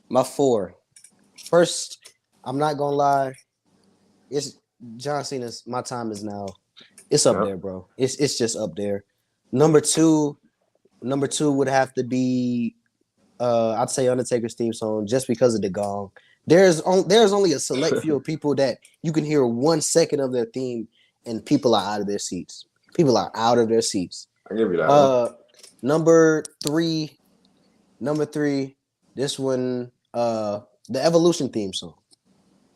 My 4. First, I'm not gonna lie. It's John Cena's My Time Is Now. It's up Yep. there, bro. It's just up there. Number two would have to be I'd say Undertaker's theme song just because of the gong. There's only a select few of people that you can hear 1 second of their theme and people are out of their seats. People are out of their seats. I give you that one. Number three, this one, the Evolution theme song.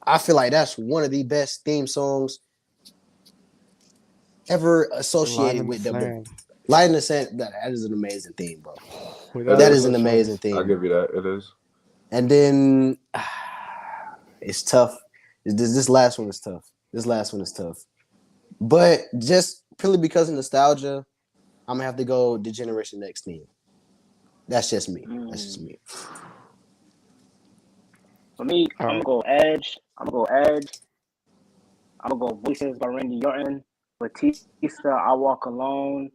I feel like that's one of the best theme songs ever associated with them. Light in the Sand, that is an amazing theme, bro. That is an amazing theme. I'll give you that. It is. And then it's tough. This last one is tough. But just purely because of nostalgia, I'm gonna have to go the Generation X theme. That's just me. For me, I'm gonna go Edge. I'm gonna go Voices by Randy Orton, Batista, I Walk Alone,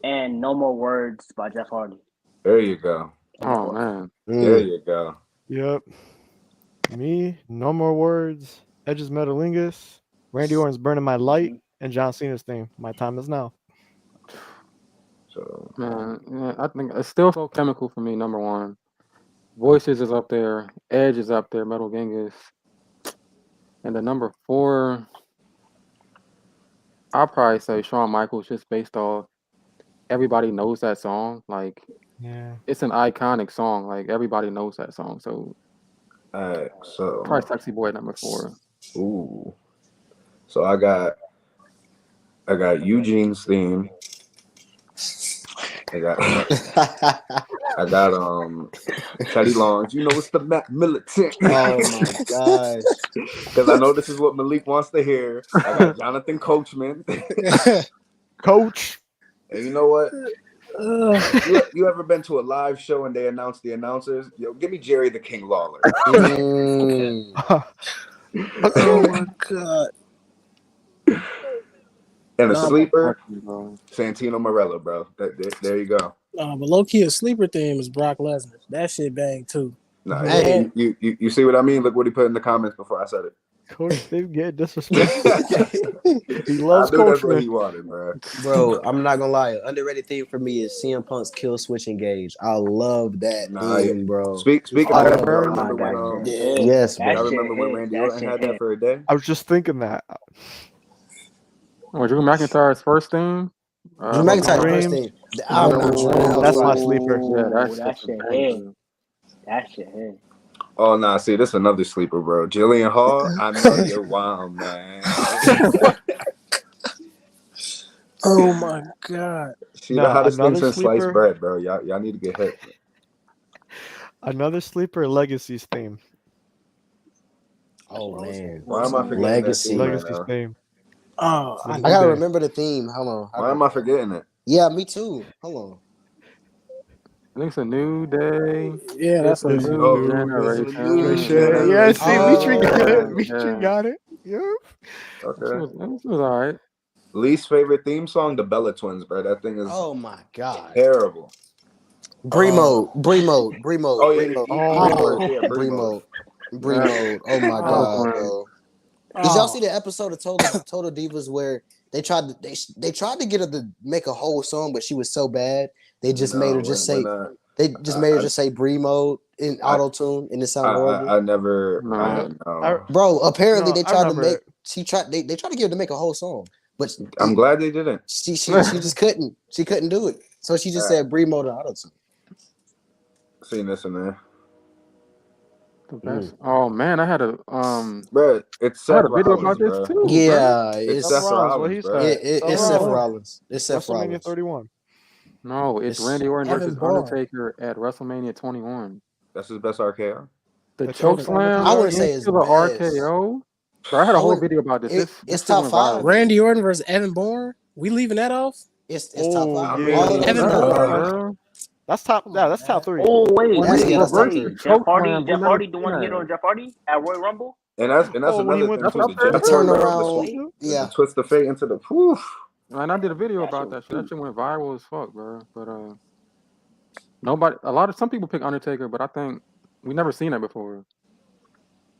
and No More Words by Jeff Hardy. There you go. Oh man. There you go. Yep. Me, No More Words, Edge's Metalingus, Randy Orton's Burning My Light, and John Cena's theme, My Time Is Now. So Man, yeah, I think it's still so chemical for me. Number 1, Voices is up there, Edge is up there, Metal Genghis, and the number 4, I'll probably say Shawn Michaels, just based off everybody knows that song. Like, Yeah. it's an iconic song. Like, everybody knows that song. So, all right. So probably Sexy Boy number 4. ooh. So I got Eugene's theme. I got Teddy Long's. You know it's the militant. Oh my gosh. Because I know this is what Malik wants to hear. I got Jonathan Coachman. Coach. And you know what? You ever been to a live show and they announce the announcers? Yo, give me Jerry the King Lawler. Oh my God. And a sleeper, Bro. Santino Marella, bro. There you go. But low key, a sleeper theme is Brock Lesnar. That shit bang too. Nah, Hey. you see what I mean? Look what he put in the comments before I said it. Coach Dave get disrespectful. He loves I knew that's Coachman. what he wanted, bro. Bro, I'm not gonna lie. Underrated theme for me is CM Punk's Kill Switch Engage. I love that theme, bro. Speaking of that, y'all remember when Yes, bro. y'all remember when Randy Orton had that for a day? I was just thinking that. Oh, Drew McIntyre's first theme. Drew McIntyre's Dream. first theme. I'm not Oh, That's my sleeper. Yeah, that's that such a shit banger. hit. That shit hit. Oh nah, see, this is another sleeper, bro. Jillian Hall, I know you're wild, man. Oh my God. She the hottest thing another since sliced sleeper. bread, bro. Y'all need to get hit. Another sleeper, Legacy's theme. Oh man. Why am I forgetting Legacy. that theme right Legacy's now? theme. Oh, I gotta remember the theme. Hold on. Why am I forgetting it? Yeah, me too. Hold on. I think it's a new day. yeah, that's It's a a new generation. generation. Yeah, see, Mitri got it. Oh, Mitri got it. Yep. This Okay. was all right. Least favorite theme song, the Bella Twins, bro. That thing is Oh my god. terrible. Bree mode. Oh yeah, Bree mode. Bree mode. Oh my god, bro. Did y'all see oh, the episode of Total Divas where they tried to get her to make a whole song, but she was so bad they just made her just say They just made her just say Bree mode in auto tune, and it sounded horrible. I never. No. Bro, apparently No, they I tried to remember make. it. She tried. They tried to get her to make a whole song, but I'm glad they didn't. she just couldn't. She couldn't do it. So she just said Bree mode in auto tune. Seen this in there, The best. Oh man, I had a bro. It's I had Seth a video Rollins, about this bro. too. bro. Yeah, It's it's Seth Rollins, what he Rollins, bro. said. it's Seth Seth Rollins. Rollins. It's Seth WrestleMania Rollins. 31. No, it's It's Randy Orton Evan versus Bourne. Undertaker at WrestleMania 21. That's his best RKO. The The choke choke slam I wouldn't say it's into the best. RKO. Bro, I had a I whole would- video about this. it's This shit top went five. viral. Randy Orton versus Evan Bourne. We leaving that off? It's Oh, top five. yeah. All of those Evan are Bourne. top five. Bro. That's top. Yeah, that's top 3. Oh wait, When That's- he yeah, that's top reversed three. the Jeff choke Hardy. slam, we Jeff never Hardy, the seen one hit that. on Jeff Hardy at Royal Rumble. And that's when he another went thing to too. the The top Jeff turn Hardy, around. the Yeah. twist of fate into the. Whew. And I did a video about that shit. That shit went viral as fuck, bro. But some people pick Undertaker, but I think we never seen that before.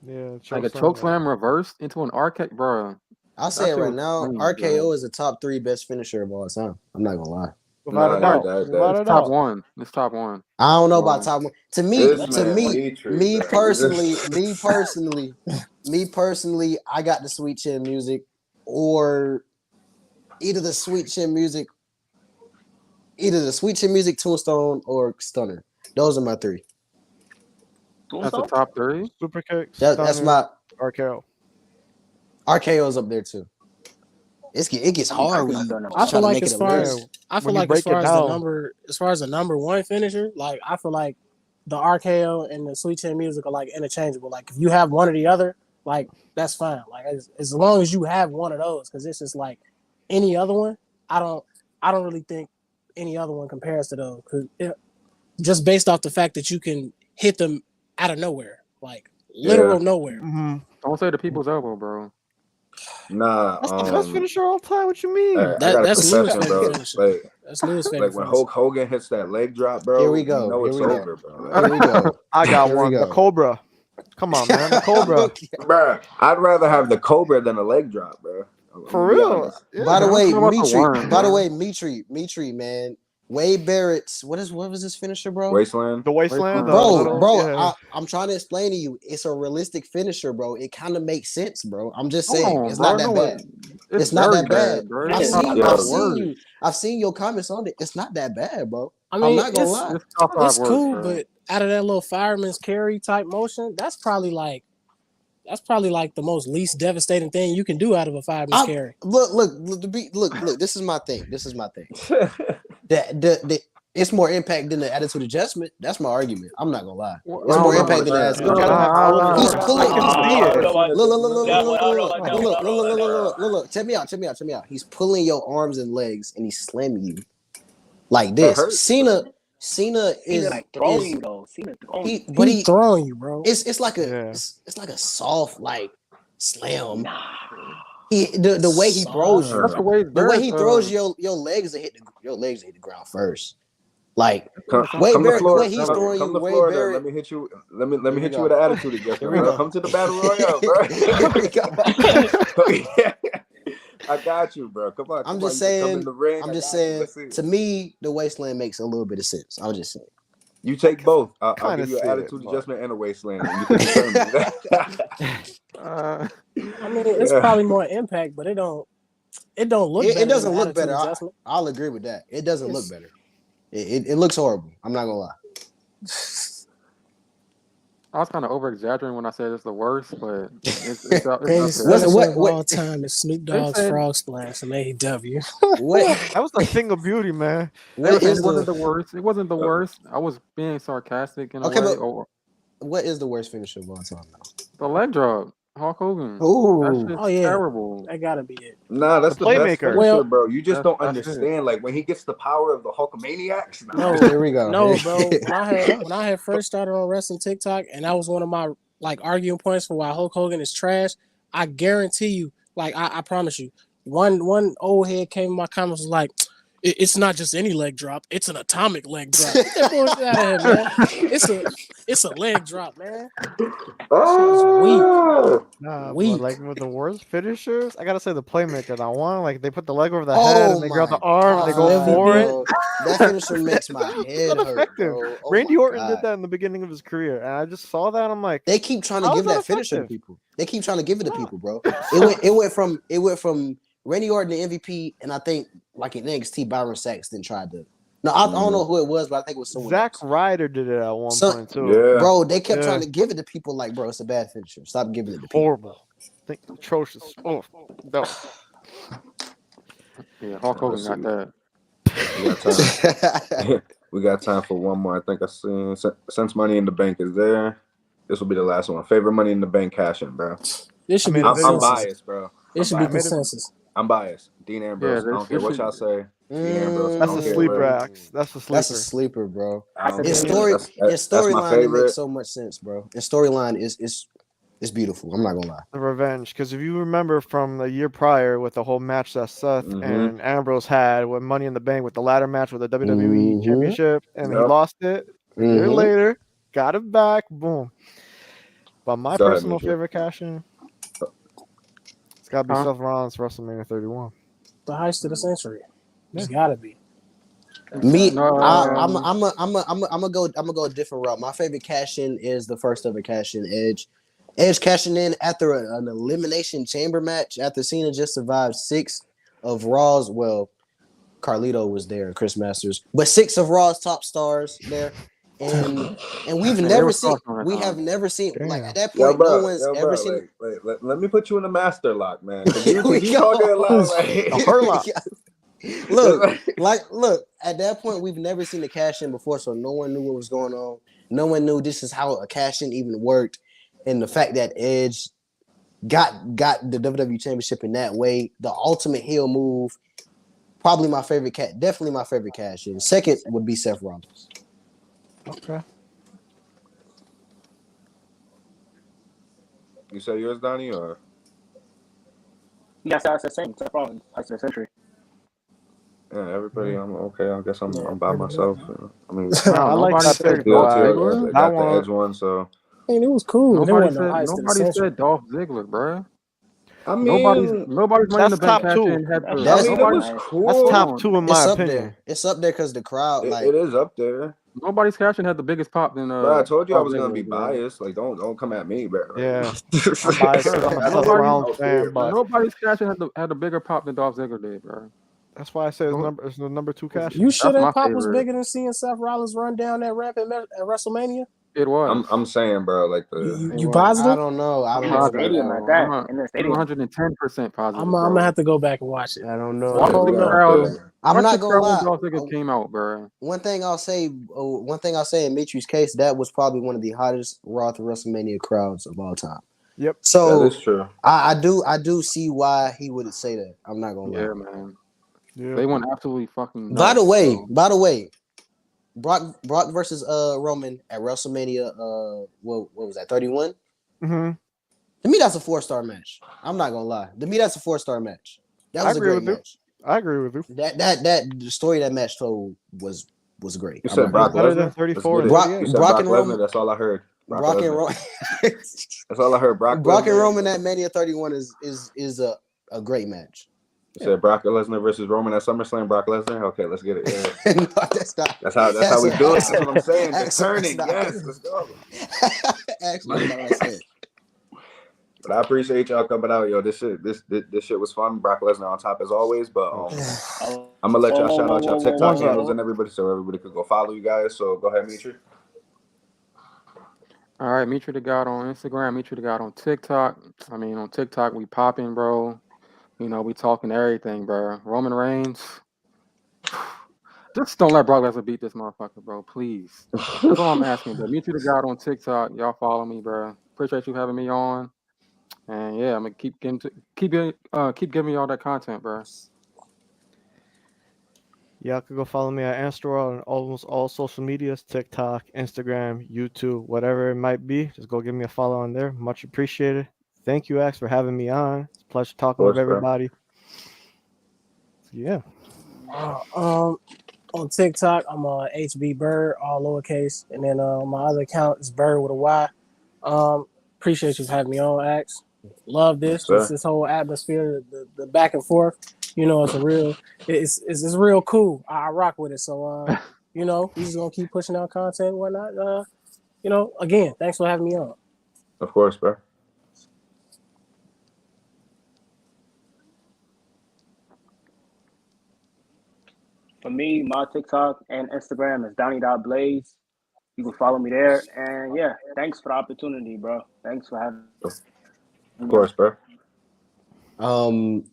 Yeah, Like a choke slam reversed into an arcade, bro. I'll That say it shit right was now. clean, RKO bro. is the top 3 best finisher of all time. I'm not gonna lie. Without Nah, a doubt. that- Without a It's top doubt. one. It's top one. I don't know Wow. about top 1. To me, This to man, me, Dimitri, me bro. personally, I got the Sweet Chin Music, or either the Sweet Chin Music, Tombstone, or Stunner. Those are my 3. That's the top 3. Super kick. That's my RKO. RKO's up there too. It gets hard when you I try feel to like make as it a far list. as I feel When you like as break it far down. as the number one finisher, like I feel like the RKO and the Sweet Chin Music are like interchangeable. Like if you have one or the other, like that's fine. Like as long as you have one of those, because it's just like any other one. I don't really think any other one compares to those, because just based off the fact that you can hit them out of nowhere, like literal nowhere. Mm-hmm. Don't say the people's elbow, bro. Nah, That's the best finisher all time. What you mean? I got a That's Lewis' confession, favorite bro. finisher. Like, That's Lewis' favorite like when finisher. Hulk Hogan hits that leg drop, bro. Here we go. You know Here it's we go. over, bro. Here we go. I got Here we one. The go. Cobra. Come on, man. The Cobra. Okay. Bro, I'd rather have the Cobra than a leg drop, bro. For I'm gonna be real. honest. Yeah. By the way, What about the Mitri. worm, By the bro? way, Mitri, man. Wade Barrett's what was his finisher, bro? Wasteland. The Wasteland. Bro, yeah. I'm trying to explain to you. It's a realistic finisher, bro. It kind of makes sense, bro. I'm just Come saying, on, it's bro. not that No, bad. It's It's not very that bad. bro. I've It's seen, top Yo. I've five seen worst. you. I've seen your comments on it. It's not that bad, bro. I I'm mean, not gonna lie. It's top five it's worst, cool, bro. but out of that little fireman's carry type motion, that's probably like the most least devastating thing you can do out of a fireman's carry. Look. This is my thing. The it's more impact than the attitude adjustment. That's my argument. I'm not gonna lie. Well, It's I more don't know impact than the about attitude that. You gotta have adjustment. all of He's it. pulling. I can see it. Look. Check me out. He's pulling your arms and legs, and he's slamming you like That this. hurts. Cena Cena is like throwing you though. Cena throwing you. He's throwing you, bro. it's like a Yeah. it's like a soft like slam. Nah. The way he throws you, That's the way. the way he throws your legs to hit the ground first. Like Come Wade to Barrett, the Florida. way he's throwing Come you, to Wade Florida. Barrett. Let me hit you. Let me Here we hit go. you with an attitude adjustment, Here we bro. go. Come to the battle royale, bro. Here we go. I got you, bro. Come on. I'm come just on. You come saying. in the ring. I'm I just got you. saying. Let's see. To me, the wasteland makes a little bit of sense. I was just saying. You take both. I'll Kinda give you an see it, attitude but- adjustment and a wasteland. And you can determine that. Uh, I mean, it's Yeah. probably more impact, but it don't look. It better doesn't than look attitude better. adjustment. I'll agree with that. It doesn't look It's- better. It looks horrible. I'm not gonna lie. I was kind of over exaggerating when I said it's the worst, but it's Greatest up there. finisher what- of all time is Snoop Dogg's said- frog splash from AEW. What That was the thing of beauty, man. what is It wasn't the the worst. It wasn't the worst. I was being sarcastic in a Okay, way. but- Or what is the worst finisher of all time now? the leg drop, Hulk Hogan. That Ooh. shit's Oh, yeah. terrible. That gotta be it. Nah, that's The the best playmaker. finisher, Well- bro. You just don't That's it. understand. Like when he gets the power of the Hulkamaniacs. Nah. No, Here we go. no, bro. When I had first started on wrestling TikTok, and that was one of my like arguing points for why Hulk Hogan is trash. I guarantee you, like I promise you, one old head came in my comments was like, It's not just any leg drop; it's an atomic leg drop. Get that bullshit out of here, man. It's a leg drop, man. Oh, Nah, Weak. but like with the worst finishers, I gotta say the playmaker. That one, like they put the leg over the head and they grab the arm and they go God, for it. bro. That finisher makes my It's head not hurt, effective. bro. Oh Randy my Orton God. did that in the beginning of his career, and I just saw that. I'm like, They keep trying to How give is that that finisher to effective? people. They keep trying to give it to people, bro. It went from Randy Orton to MVP, and I think like in NXT, Byron Saxton tried to. No, I don't know who it was, but I think it was someone Zack else. Ryder did it at one So- point too. yeah. Bro, they kept Yeah. trying to give it to people like, bro, it's a bad finisher. Stop giving it to people. Horrible. Think atrocious. Oh no. Yeah, Hulk Hogan got that. We got time. We got time for one more. I think I seen since Money in the Bank is there. This will be the last one. Favorite Money in the Bank cash in, bro. This should be I mean, I'm Consensus. biased, bro. It should be I'm biased. consensus. I'm biased. Dean Ambrose. Yeah, I don't care this what should- y'all say. Dean Ambrose. I That's don't a care, sleeper bro. axe. That's a sleeper. That's a sleeper, bro. I don't His care. story, That's his my storyline, it favorite. makes so much sense, bro. His storyline is beautiful. I'm not gonna lie. The revenge, because if you remember from the year prior with the whole match that Seth Mhm. and Ambrose had with Money in the Bank with the ladder match with the WWE Mhm. Championship, and he Yep. lost it a year Mhm. later, got it back, boom. But my Go ahead, personal Mitchell. favorite cash in, it's got to be Huh? Seth Rollins WrestleMania 31. The heist of the century. It's gotta be. Me, No, I'm gonna go a different route. My favorite cash in is the first ever cash in Edge. Edge cashing in after an elimination chamber match after Cena just survived 6 of Raw's. Well, Carlito was there, Chris Masters, but 6 of Raw's top stars there, and we've they never were seen. soft on that We time. have never seen like Damn. at that Yo, point. bro, No one's yo, ever bro, seen. let me put you in the master lock, man. Cause Here you we keep go. talking a lot. Like, Her lock. Look, at that point, we've never seen a cash in before, so no one knew what was going on. No one knew this is how a cash in even worked, and the fact that Edge got the WWE Championship in that way, the ultimate heel move, probably my favorite definitely my favorite cash in. Second would be Seth Rollins. Okay. you say yours, Donnie, or Yes, that's the same. Seth Rollins, heist of the century. yeah, everybody? I'm okay. I guess I'm Yeah, by everybody. myself. I mean, I like Nobody that said pick, Dolph but Ziggler. I that got the one. Edge one, so I mean, it was cool. It Nobody wasn't no said heist of the nobody century. said Dolph Ziggler, bro. I mean, Nobody's Money in the That's Bank top cash two. in had the. I mean, That's- it nobody- was That's cool. That's top on. two in my It's up opinion. there. It's up there because the crowd, It is up there. Nobody's cash in had the biggest pop than. Bro, I told you I Dolph was gonna be Ziggler, bro. biased. Like, don't come at me, bro. Yeah. I'm biased because I'm a Seth Nobody- Rollins fan, but Nobody's cash in had a bigger pop than Dolph Ziggler did, bro. that's why I say it's the number 2 cash. You sure That's my that pop was favorite. bigger than seeing Seth Rollins run down that ramp at WrestleMania? It was. I'm saying, bro, like You was. positive? I don't know. I don't In know. the Positive, stadium bro. like that. I'm In the stadium. 110% positive. I'm bro. gonna have to go back and watch it. I don't know. Watch I don't the know. crowd. I'm Watch not the gonna crowd when lie. Dolph Ziggler came out, bro. One thing I'll say in Mitri's case, that was probably one of the hottest Raw to WrestleMania crowds of all time. Yep. So that is true. I do see why he would say that. I'm not gonna lie. Yeah, man. Yeah. They went absolutely fucking. By the nuts, way, Brock versus Roman at WrestleMania. What was that? 31. Mm-hmm. To me, that's a 4-star match. I'm not gonna lie. To me, that's a 4-star match. That I was a agree great with you. match. I agree with you. That the story that match told was great. You I'm said not Brock gonna Better than Lesnar. 34 Let's and get it. 38. You said Brock Brock and Lesnar. Roman- That's all I heard. lie. Brock and Lesnar. Roman. That's all I heard. Brock Brock and Lesnar. Roman at Mania 31 is a great match. You said Brock Lesnar versus Roman at SummerSlam. Brock Lesnar. Okay, let's get it. Yeah. No, that's not. That's how we do it. That's what I'm saying. The That's turning. not- Yes, let's go. Actually, that's not what I said. But I appreciate y'all coming out, yo. This shit was fun. Brock Lesnar on top as always. But I'm gonna let y'all shout out y'all TikTok handles and everybody, so everybody could go follow you guys. So go ahead, Mitri. All right, Mitri the God on Instagram, Mitri the God on TikTok. I mean, on TikTok, we popping, bro. You know, we talking everything, bro. Roman Reigns. Just don't let Brock Lesnar beat this motherfucker, bro. Please. That's all I'm asking, bro. Mitri the God on TikTok. Y'all follow me, bro. Appreciate you having me on. And yeah, I'm gonna keep giving y'all that content, bro. Y'all could go follow me at Anstor on almost all social medias, TikTok, Instagram, YouTube, whatever it might be. Just go give me a follow on there. Much appreciated. Thank you, Ax, for having me on. It's a pleasure talking with Of course, bro. everybody. Yeah. On TikTok, I'm HB Bird, all lowercase, and then my other account is Bird with a Y. Appreciate you for having me on, Ax. Love Yes, this whole atmosphere, the back and forth. You know, it's real cool. I rock with it. So you know, we just gonna keep pushing out content and whatnot. You know, again, thanks for having me on. Of course, bro. For me, my TikTok and Instagram is Donnie.Blaze. You can follow me there. And yeah, thanks for the opportunity, bro. Thanks for having me. Of course, bro.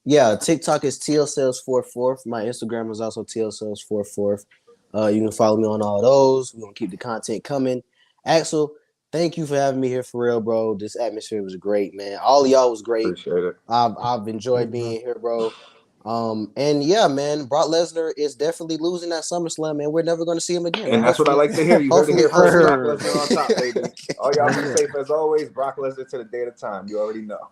Yeah, TikTok is TLSales44. My Instagram is also TLSales44. You can follow me on all those. We're gonna keep the content coming. Axel, thank you for having me here for real, bro. This atmosphere was great, man. All of y'all was great. Appreciate it. I've enjoyed being here, bro. And yeah, man, Brock Lesnar is definitely losing that SummerSlam, man. We're never gonna see him again. And that's what I like to hear. You heard it here first. Brock Lesnar on top, baby. All y'all be safe as always. Brock Lesnar to the day of the time. You already know.